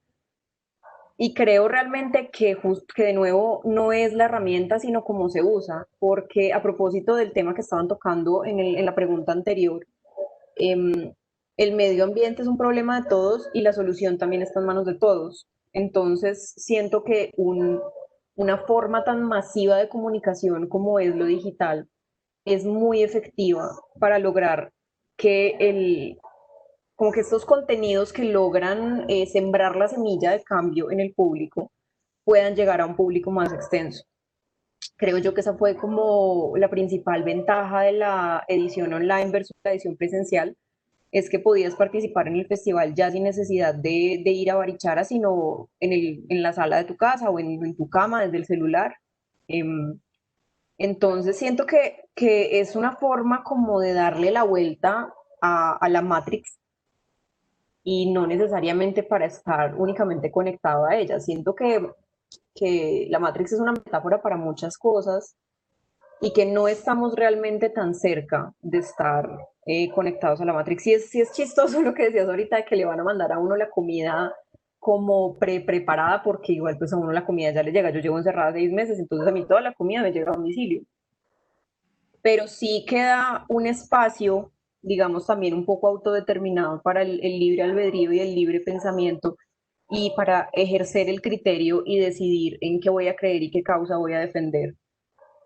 Y creo realmente que de nuevo no es la herramienta, sino cómo se usa. Porque a propósito del tema que estaban tocando en la pregunta anterior, eh, el medio ambiente es un problema de todos y la solución también está en manos de todos. Entonces siento que una forma tan masiva de comunicación como es lo digital es muy efectiva para lograr que como que estos contenidos que logran sembrar la semilla de cambio en el público puedan llegar a un público más extenso. Creo yo que esa fue como la principal ventaja de la edición online versus la edición presencial, es que podías participar en el festival ya sin necesidad de ir a Barichara, sino en la sala de tu casa o en tu cama desde el celular. Entonces siento que es una forma como de darle la vuelta a la Matrix y no necesariamente para estar únicamente conectado a ella. Siento que la Matrix es una metáfora para muchas cosas y que no estamos realmente tan cerca de estar conectados a la Matrix. Sí es chistoso lo que decías ahorita de que le van a mandar a uno la comida como preparada porque igual pues a uno la comida ya le llega. Yo llevo encerrada 6 meses, entonces a mí toda la comida me llega a domicilio, pero sí queda un espacio, digamos, también un poco autodeterminado para el libre albedrío y el libre pensamiento y para ejercer el criterio y decidir en qué voy a creer y qué causa voy a defender.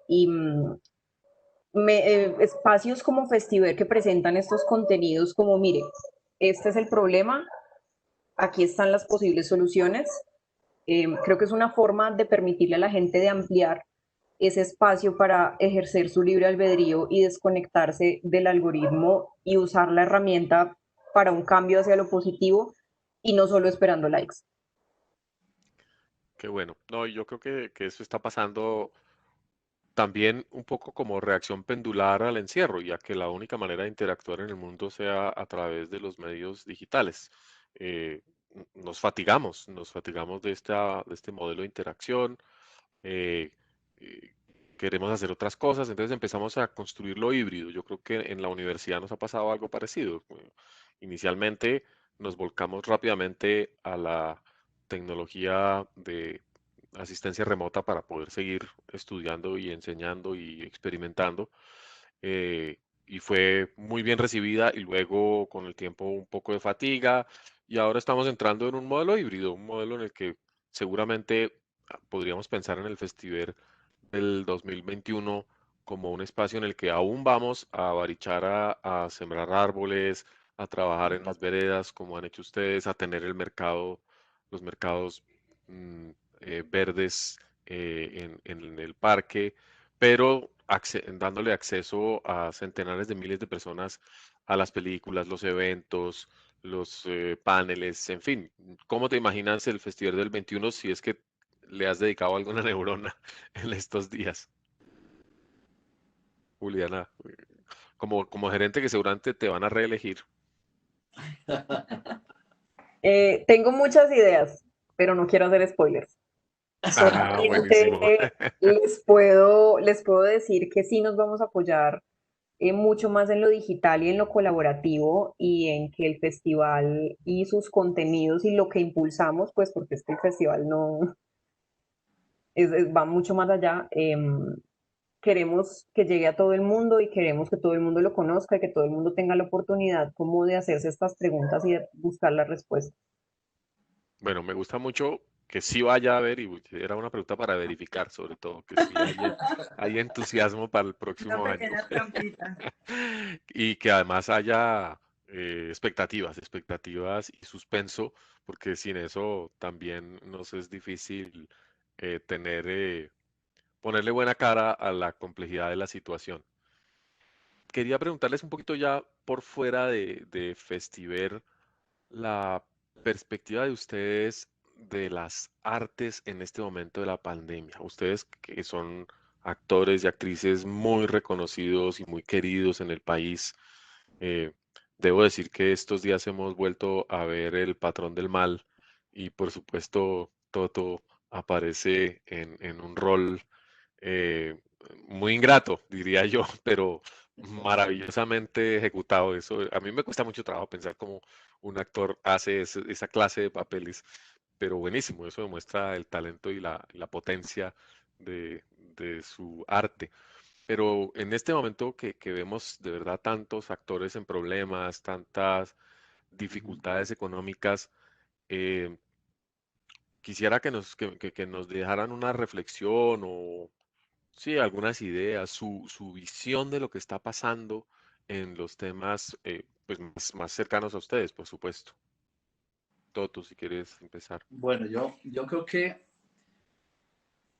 Y espacios como Festiver que presentan estos contenidos como, mire, este es el problema, aquí están las posibles soluciones. Creo que es una forma de permitirle a la gente de ampliar ese espacio para ejercer su libre albedrío y desconectarse del algoritmo y usar la herramienta para un cambio hacia lo positivo y no solo esperando likes. Qué bueno. No, yo creo que eso está pasando también un poco como reacción pendular al encierro, ya que la única manera de interactuar en el mundo sea a través de los medios digitales. Eh, nos fatigamos de este modelo de interacción, eh, eh, queremos hacer otras cosas, entonces empezamos a construir lo híbrido. Yo creo que en la universidad nos ha pasado algo parecido. Inicialmente nos volcamos rápidamente a la tecnología de asistencia remota para poder seguir estudiando y enseñando y experimentando. Y fue muy bien recibida y luego con el tiempo un poco de fatiga y ahora estamos entrando en un modelo híbrido, un modelo en el que seguramente podríamos pensar en el Festival del 2021 como un espacio en el que aún vamos a barichar a sembrar árboles, a trabajar en las veredas como han hecho ustedes, a tener el mercado, los mercados mm, verdes en el parque, pero dándole acceso a centenares de miles de personas a las películas, los eventos, los paneles, en fin. ¿Cómo te imaginas el Festival del 21 si es que le has dedicado alguna neurona en estos días? Juliana, como gerente que seguramente te van a reelegir. Tengo muchas ideas, pero no quiero hacer spoilers. Ah, Solamente buenísimo. les puedo decir que sí nos vamos a apoyar mucho más en lo digital y en lo colaborativo y en que el festival y sus contenidos y lo que impulsamos, pues porque es que el festival no va mucho más allá. Queremos que llegue a todo el mundo y queremos que todo el mundo lo conozca y que todo el mundo tenga la oportunidad como de hacerse estas preguntas y de buscar la respuesta. Bueno, me gusta mucho que sí vaya a haber, y era una pregunta para verificar, sobre todo, que sí hay entusiasmo para el Una próximo año. pequeña trampita. Y que además haya expectativas y suspenso, porque sin eso también nos es difícil ponerle buena cara a la complejidad de la situación. Quería preguntarles un poquito ya por fuera de Festiver, la perspectiva de ustedes de las artes en este momento de la pandemia. Ustedes que son actores y actrices muy reconocidos y muy queridos en el país, eh, debo decir que estos días hemos vuelto a ver El Patrón del Mal y por supuesto Toto aparece en un rol eh, muy ingrato, diría yo, pero maravillosamente ejecutado. Eso, a mí me cuesta mucho trabajo pensar cómo un actor hace esa clase de papeles, pero buenísimo. Eso demuestra el talento y la potencia de su arte. Pero en este momento que vemos de verdad tantos actores en problemas, tantas Ujú. dificultades económicas, eh, quisiera que nos dejaran una reflexión o sí, algunas ideas, su visión de lo que está pasando en los temas pues más cercanos a ustedes, por supuesto. Toto, si quieres empezar. Bueno, yo creo que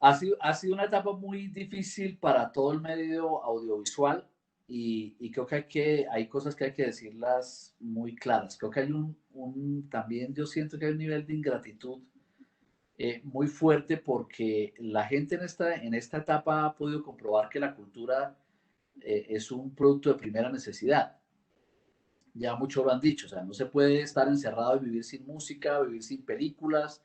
ha sido una etapa muy difícil para todo el medio audiovisual y creo que hay cosas que hay que decirlas muy claras. Creo que hay también yo siento que hay un nivel de ingratitud muy fuerte porque la gente en esta etapa ha podido comprobar que la cultura es un producto de primera necesidad. Ya muchos lo han dicho, o sea, no se puede estar encerrado y vivir sin música, vivir sin películas.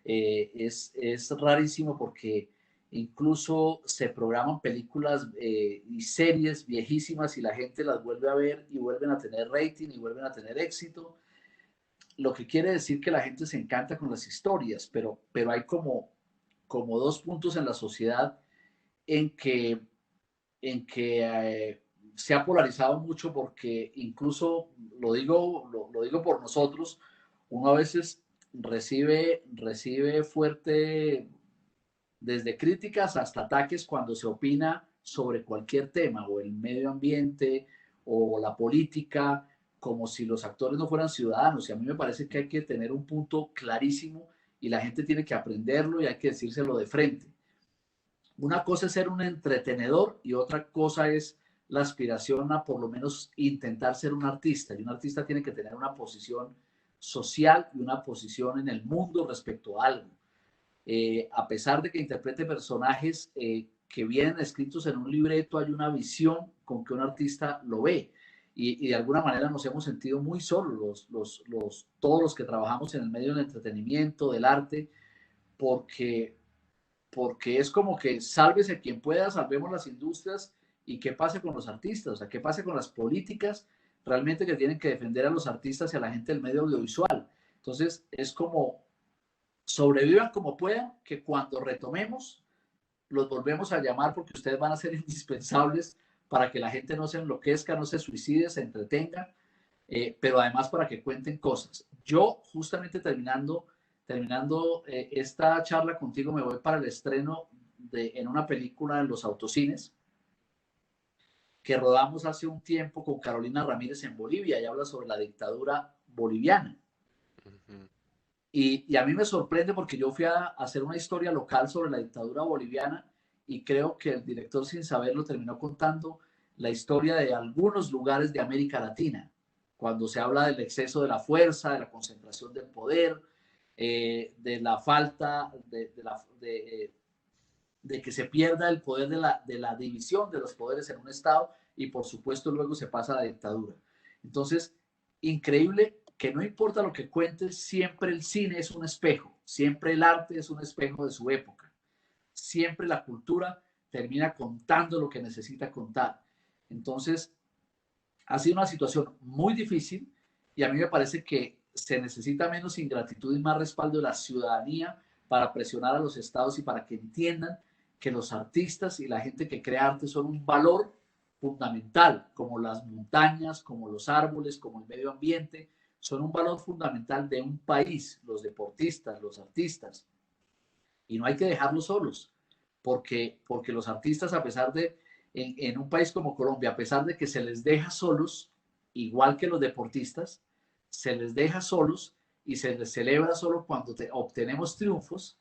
Es rarísimo porque incluso se programan películas y series viejísimas y la gente las vuelve a ver y vuelven a tener rating y vuelven a tener éxito, lo que quiere decir que la gente se encanta con las historias, pero hay como dos puntos en la sociedad en que, en que se ha polarizado mucho porque incluso, lo digo por nosotros, uno a veces recibe fuerte desde críticas hasta ataques cuando se opina sobre cualquier tema, o el medio ambiente, o la política, como si los actores no fueran ciudadanos. Y a mí me parece que hay que tener un punto clarísimo y la gente tiene que aprenderlo y hay que decírselo de frente. Una cosa es ser un entretenedor y otra cosa es la aspiración a por lo menos intentar ser un artista. Y un artista tiene que tener una posición social y una posición en el mundo respecto a algo. A pesar de que interprete personajes que vienen escritos en un libreto, hay una visión con que un artista lo ve. Y de alguna manera nos hemos sentido muy solos todos los que trabajamos en el medio del entretenimiento, del arte, porque, porque es como que sálvese quien pueda, salvemos las industrias y qué pasa con los artistas, o sea, qué pasa con las políticas realmente que tienen que defender a los artistas y a la gente del medio audiovisual. Entonces, es como sobrevivan como puedan, que cuando retomemos los volvemos a llamar porque ustedes van a ser indispensables para que la gente no se enloquezca, no se suicide, se entretenga, pero además para que cuenten cosas. Yo justamente terminando esta charla contigo me voy para el estreno en una película en los autocines que rodamos hace un tiempo con Carolina Ramírez en Bolivia y habla sobre la dictadura boliviana. Ujú. Y a mí me sorprende porque yo fui a hacer una historia local sobre la dictadura boliviana y creo que el director sin saberlo terminó contando la historia de algunos lugares de América Latina, cuando se habla del exceso de la fuerza, de la concentración del poder, de la falta de que se pierda el poder de la división de los poderes en un Estado y por supuesto luego se pasa a la dictadura. Entonces, increíble que no importa lo que cuentes, siempre el cine es un espejo, siempre el arte es un espejo de su época, siempre la cultura termina contando lo que necesita contar. Entonces, ha sido una situación muy difícil y a mí me parece que se necesita menos ingratitud y más respaldo de la ciudadanía para presionar a los estados y para que entiendan que los artistas y la gente que crea arte son un valor fundamental, como las montañas, como los árboles, como el medio ambiente, son un valor fundamental de un país, los deportistas, los artistas, y no hay que dejarlos solos, porque los artistas, a pesar de, en un país como Colombia, a pesar de que se les deja solos, igual que los deportistas, se les deja solos y se les celebra solo cuando obtenemos triunfos.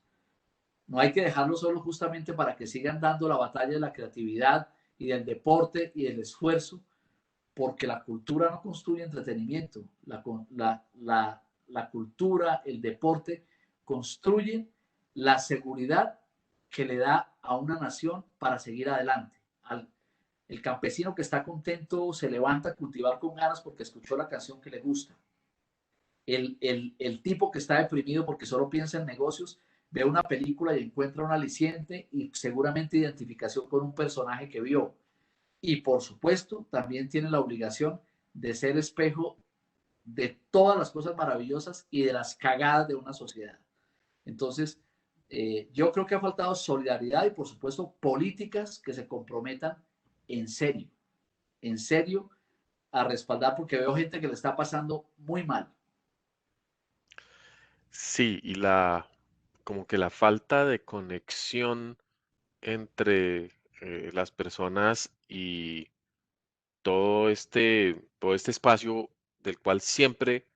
No hay que dejarlos solos justamente para que sigan dando la batalla de la creatividad y del deporte y del esfuerzo, porque la cultura no construye entretenimiento. La cultura, el deporte, construyen la seguridad que le da a una nación para seguir adelante. El campesino que está contento se levanta a cultivar con ganas porque escuchó la canción que le gusta. El tipo que está deprimido porque solo piensa en negocios, ve una película y encuentra un aliciente y seguramente identificación con un personaje que vio. Y por supuesto, también tiene la obligación de ser espejo de todas las cosas maravillosas y de las cagadas de una sociedad. Entonces, yo creo que ha faltado solidaridad y, por supuesto, políticas que se comprometan en serio, a respaldar, porque veo gente que le está pasando muy mal. Sí, y como que la falta de conexión entre las personas y todo este espacio del cual siempre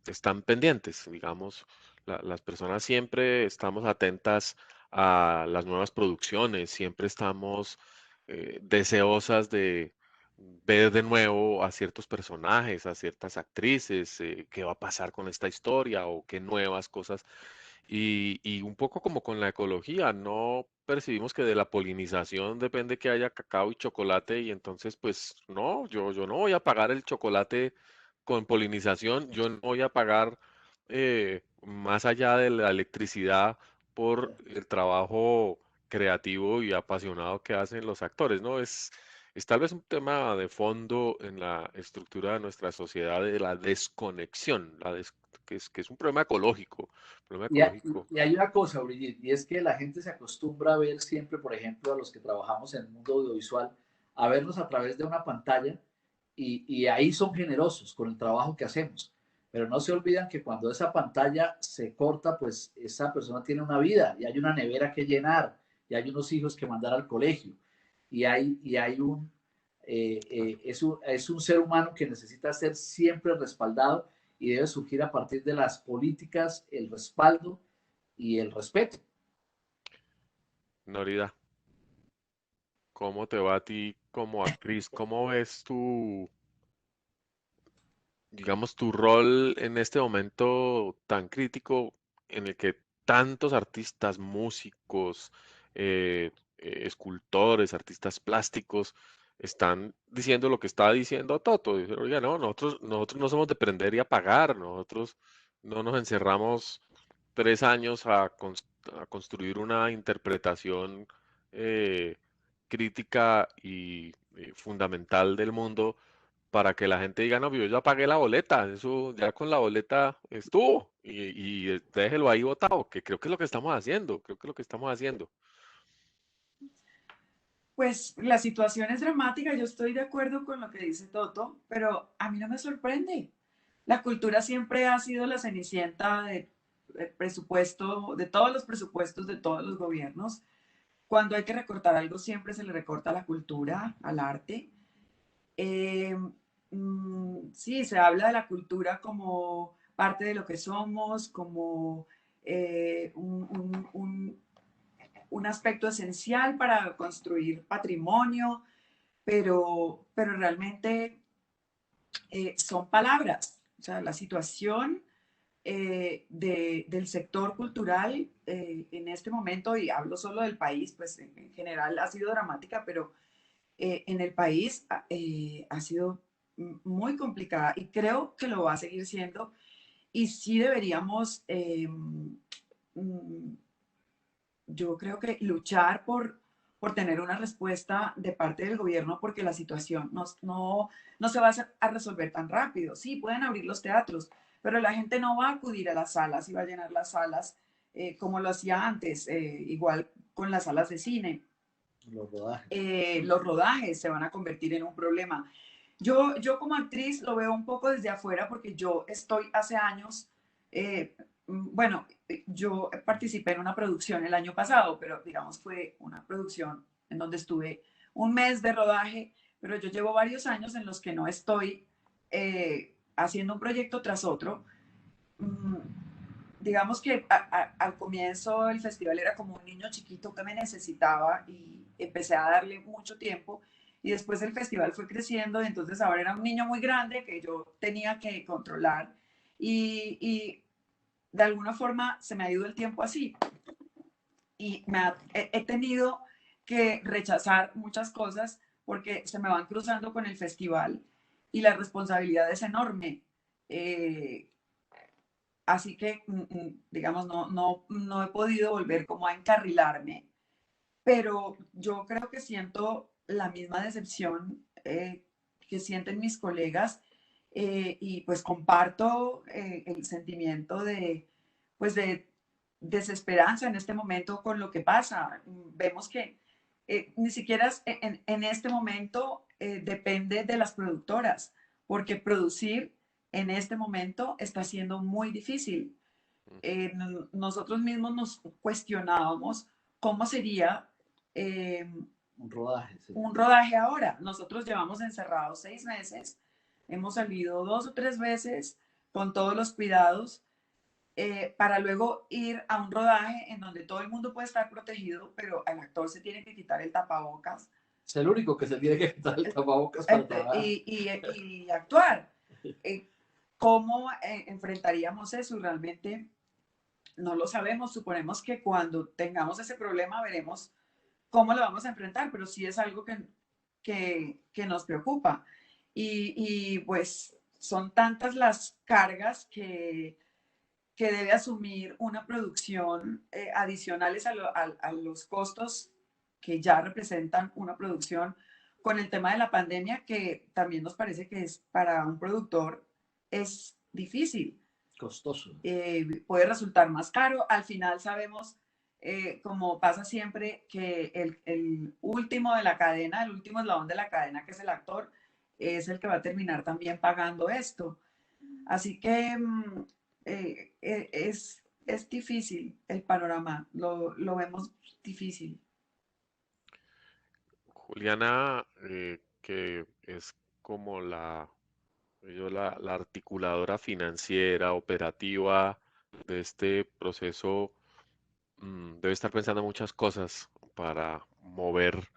están pendientes, digamos, las personas siempre estamos atentas a las nuevas producciones, siempre estamos deseosas de ver de nuevo a ciertos personajes, a ciertas actrices, qué va a pasar con esta historia o qué nuevas cosas y un poco como con la ecología, no percibimos que de la polinización depende que haya cacao y chocolate y entonces pues no, yo no voy a pagar el chocolate con polinización, yo no voy a pagar más allá de la electricidad por el trabajo creativo y apasionado que hacen los actores, ¿no? Es tal vez un tema de fondo en la estructura de nuestra sociedad de la desconexión, que es un problema ecológico. Problema Y, ecológico. y hay una cosa, Brigitte, y es que la gente se acostumbra a ver siempre, por ejemplo, a los que trabajamos en el mundo audiovisual, a vernos a través de una pantalla y ahí son generosos con el trabajo que hacemos. Pero no se olvidan que cuando esa pantalla se corta, pues esa persona tiene una vida y hay una nevera que llenar y hay unos hijos que mandar al colegio y hay es un ser humano que necesita ser siempre respaldado y debe surgir a partir de las políticas, el respaldo y el respeto. Norida, ¿cómo te va a ti como actriz? ¿Cómo ves digamos, tu rol en este momento tan crítico en el que tantos artistas, músicos, escultores, artistas plásticos están diciendo lo que está diciendo Toto? Dicen, oiga, no, nosotros no somos de prender y apagar, nosotros no nos encerramos 3 años a construir una interpretación eh, crítica y fundamental del mundo para que la gente diga, no, yo ya pagué la boleta, eso ya con la boleta estuvo y déjelo ahí botado, que creo que es lo que estamos haciendo, creo que es lo que estamos haciendo. Pues la situación es dramática, yo estoy de acuerdo con lo que dice Toto, pero a mí no me sorprende. La cultura siempre ha sido la cenicienta de presupuesto, de todos los presupuestos de todos los gobiernos. Cuando hay que recortar algo, siempre se le recorta a la cultura, al arte. Eh, sí, se habla de la cultura como parte de lo que somos, como un aspecto esencial para construir patrimonio, pero realmente son palabras. O sea, la situación del sector cultural en este momento, y hablo solo del país, pues en general ha sido dramática, pero en el país ha sido muy complicada y creo que lo va a seguir siendo. Y sí deberíamos, yo creo que luchar por tener una respuesta de parte del gobierno porque la situación no se va a resolver tan rápido. Sí, pueden abrir los teatros, pero la gente no va a acudir a las salas y va a llenar las salas como lo hacía antes, igual con las salas de cine. Los rodajes. Los rodajes se van a convertir en un problema. Yo como actriz lo veo un poco desde afuera porque yo estoy hace años, bueno, yo participé en una producción el año pasado, pero digamos fue una producción en donde estuve un mes de rodaje, pero yo llevo varios años en los que no estoy haciendo un proyecto tras otro. Digamos que al comienzo el festival era como un niño chiquito que me necesitaba y empecé a darle mucho tiempo, y después el festival fue creciendo y entonces ahora era un niño muy grande que yo tenía que controlar, y de alguna forma se me ha ido el tiempo así y he tenido que rechazar muchas cosas porque se me van cruzando con el festival y la responsabilidad es enorme. Así que, digamos, no he podido volver como a encarrilarme, pero yo creo que siento la misma decepción que sienten mis colegas, y pues comparto el sentimiento de, pues de desesperanza en este momento con lo que pasa. Vemos que ni siquiera en este momento depende de las productoras, porque producir en este momento está siendo muy difícil. Nosotros mismos nos cuestionábamos cómo sería Un rodaje, sí. un rodaje ahora. Nosotros llevamos encerrados 6 meses, hemos salido 2 o 3 veces con todos los cuidados, para luego ir a un rodaje en donde todo el mundo puede estar protegido, pero el actor se tiene que quitar el tapabocas. Es el único que se tiene que quitar el tapabocas para trabajar. Y actuar. ¿Cómo enfrentaríamos eso? Realmente no lo sabemos. Suponemos que cuando tengamos ese problema veremos cómo lo vamos a enfrentar, pero sí es algo que nos preocupa. Y pues son tantas las cargas que debe asumir una producción, adicionales a los costos que ya representan una producción con el tema de la pandemia, que también nos parece que es para un productor es difícil. Costoso. Puede resultar más caro. Al final sabemos, como pasa siempre, que el último de la cadena, el último eslabón de la cadena, que es el actor, es el que va a terminar también pagando esto. Así que es difícil el panorama, lo vemos difícil. Juliana, que es como la articuladora financiera, operativa de este proceso, debe estar pensando muchas cosas para mover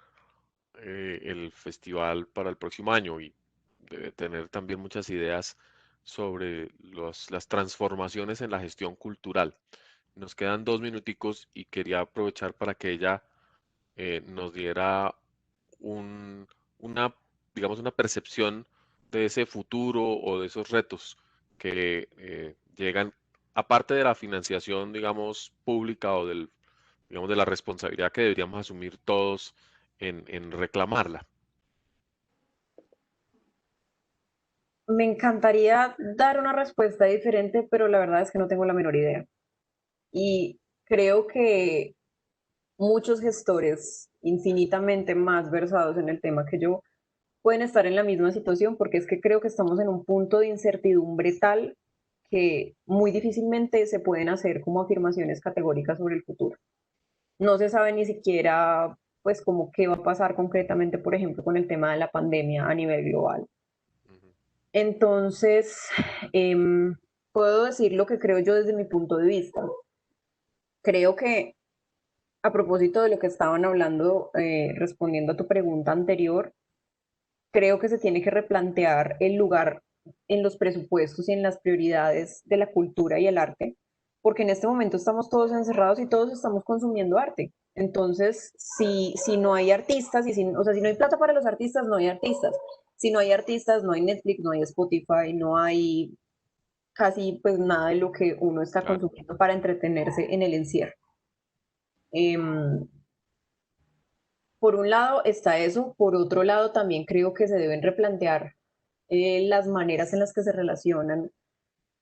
el festival para el próximo año, y debe tener también muchas ideas sobre las transformaciones en la gestión cultural. Nos quedan 2 minuticos y quería aprovechar para que ella nos diera un, una, digamos, una percepción de ese futuro o de esos retos que llegan, aparte de la financiación, digamos, pública o digamos, de la responsabilidad que deberíamos asumir todos en reclamarla. Me encantaría dar una respuesta diferente, pero la verdad es que no tengo la menor idea. Y creo que muchos gestores infinitamente más versados en el tema que yo pueden estar en la misma situación, porque es que creo que estamos en un punto de incertidumbre tal que muy difícilmente se pueden hacer como afirmaciones categóricas sobre el futuro. No se sabe ni siquiera, pues, como qué va a pasar concretamente, por ejemplo, con el tema de la pandemia a nivel global. Ujú. Entonces, puedo decir lo que creo yo desde mi punto de vista. Creo que, a propósito de lo que estaban hablando, respondiendo a tu pregunta anterior, creo que se tiene que replantear el lugar en los presupuestos y en las prioridades de la cultura y el arte, porque en este momento estamos todos encerrados y todos estamos consumiendo arte. Entonces, si no hay artistas, o sea, si no hay plata para los artistas, no hay artistas. Si no hay artistas, no hay Netflix, no hay Spotify, no hay casi pues nada de lo que uno está Claro. consumiendo para entretenerse en el encierro. Em, por un lado está eso, por otro lado también creo que se deben replantear las maneras en las que se relacionan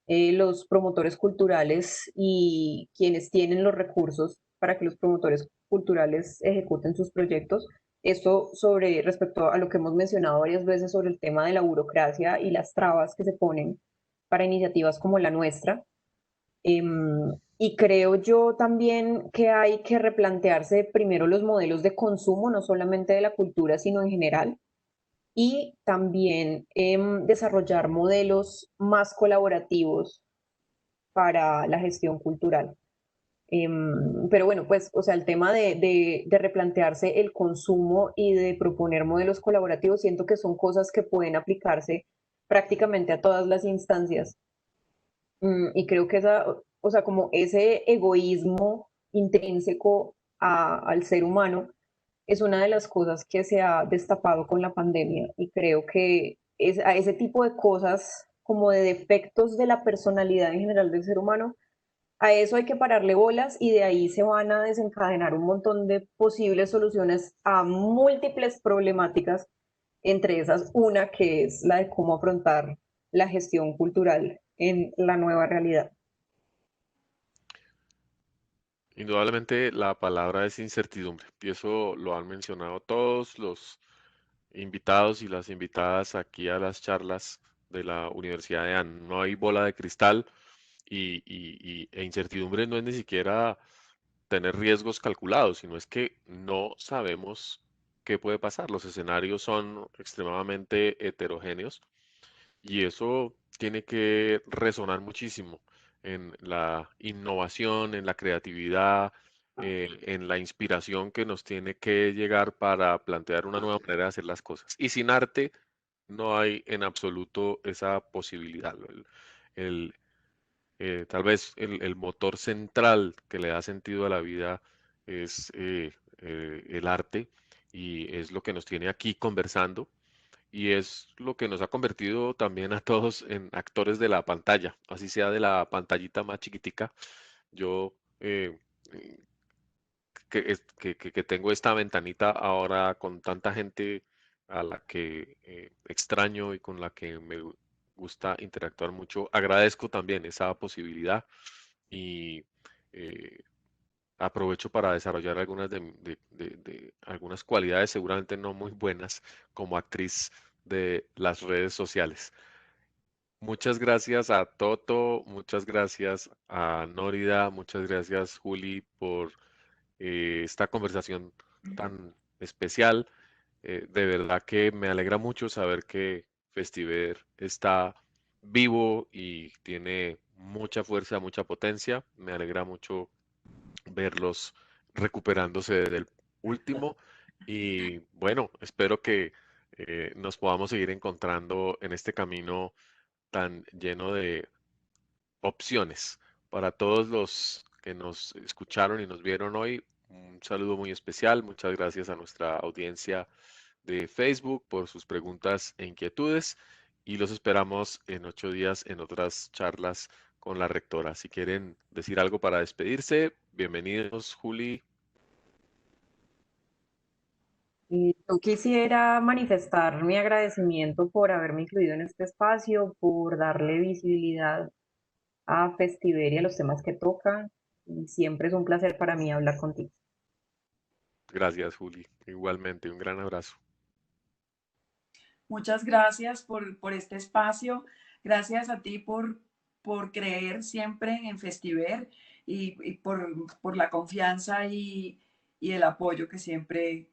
los promotores culturales y quienes tienen los recursos para que los promotores culturales ejecuten sus proyectos. Esto sobre respecto a lo que hemos mencionado varias veces sobre el tema de la burocracia y las trabas que se ponen para iniciativas como la nuestra. Y creo yo también que hay que replantearse primero los modelos de consumo, no solamente de la cultura, sino en general, y también desarrollar modelos más colaborativos para la gestión cultural. Pero bueno, pues, o sea, el tema de replantearse el consumo y de proponer modelos colaborativos, siento que son cosas que pueden aplicarse prácticamente a todas las instancias. Y creo que esa, o sea, como ese egoísmo intrínseco al ser humano es una de las cosas que se ha destapado con la pandemia y creo que a ese tipo de cosas, como de defectos de la personalidad en general del ser humano, a eso hay que pararle bolas y de ahí se van a desencadenar un montón de posibles soluciones a múltiples problemáticas, entre esas una que es la de cómo afrontar la gestión cultural en la nueva realidad. Indudablemente la palabra es incertidumbre y eso lo han mencionado todos los invitados y las invitadas aquí a las charlas de la Universidad de AN. No hay bola de cristal e incertidumbre no es ni siquiera tener riesgos calculados, sino es que no sabemos qué puede pasar. Los escenarios son extremadamente heterogéneos y eso tiene que resonar muchísimo en la innovación, en la creatividad, en la inspiración que nos tiene que llegar para plantear una nueva manera de hacer las cosas. Y sin arte no hay en absoluto esa posibilidad. El- Tal vez el motor central que le da sentido a la vida es el arte y es lo que nos tiene aquí conversando y es lo que nos ha convertido también a todos en actores de la pantalla, así sea de la pantallita más chiquitica. Yo eh, que tengo esta ventanita ahora con tanta gente a la que extraño y con la que me gusta interactuar mucho, agradezco también esa posibilidad y eh, aprovecho para desarrollar algunas de algunas cualidades seguramente no muy buenas como actriz de las redes sociales. Muchas gracias a Toto, muchas gracias a Nórida, muchas gracias Juli por esta conversación tan especial. De verdad que me alegra mucho saber que Festiver está vivo y tiene mucha fuerza, mucha potencia. Me alegra mucho verlos recuperándose del último. Y bueno, espero que nos podamos seguir encontrando en este camino tan lleno de opciones. Para todos los que nos escucharon y nos vieron hoy, un saludo muy especial. Muchas gracias a nuestra audiencia de Facebook por sus preguntas e inquietudes y los esperamos en 8 días en otras charlas con la rectora. Si quieren decir algo para despedirse, bienvenidos, Juli. Y yo quisiera manifestar mi agradecimiento por haberme incluido en este espacio, por darle visibilidad a Festiver y a los temas que tocan. Y siempre es un placer para mí hablar contigo. Gracias, Juli. Igualmente, un gran abrazo. Muchas gracias por este espacio. Gracias a ti por creer siempre en Festiver y por la confianza y el apoyo que siempre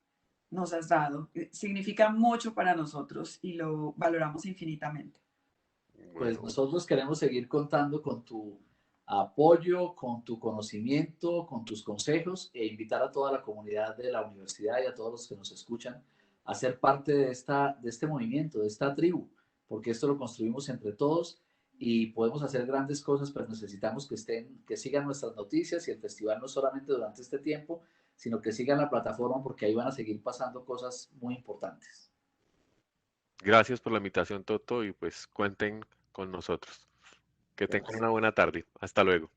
nos has dado. Significa mucho para nosotros y lo valoramos infinitamente. Pues Bueno, nosotros queremos seguir contando con tu apoyo, con tu conocimiento, con tus consejos e invitar a toda la comunidad de la universidad y a todos los que nos escuchan a ser parte de este movimiento, de esta tribu, porque esto lo construimos entre todos y podemos hacer grandes cosas, pero necesitamos que sigan nuestras noticias y el festival no solamente durante este tiempo, sino que sigan la plataforma porque ahí van a seguir pasando cosas muy importantes. gracias por la invitación, Toto, y pues cuenten con nosotros. Que tengan Gracias. una buena tarde. Hasta luego.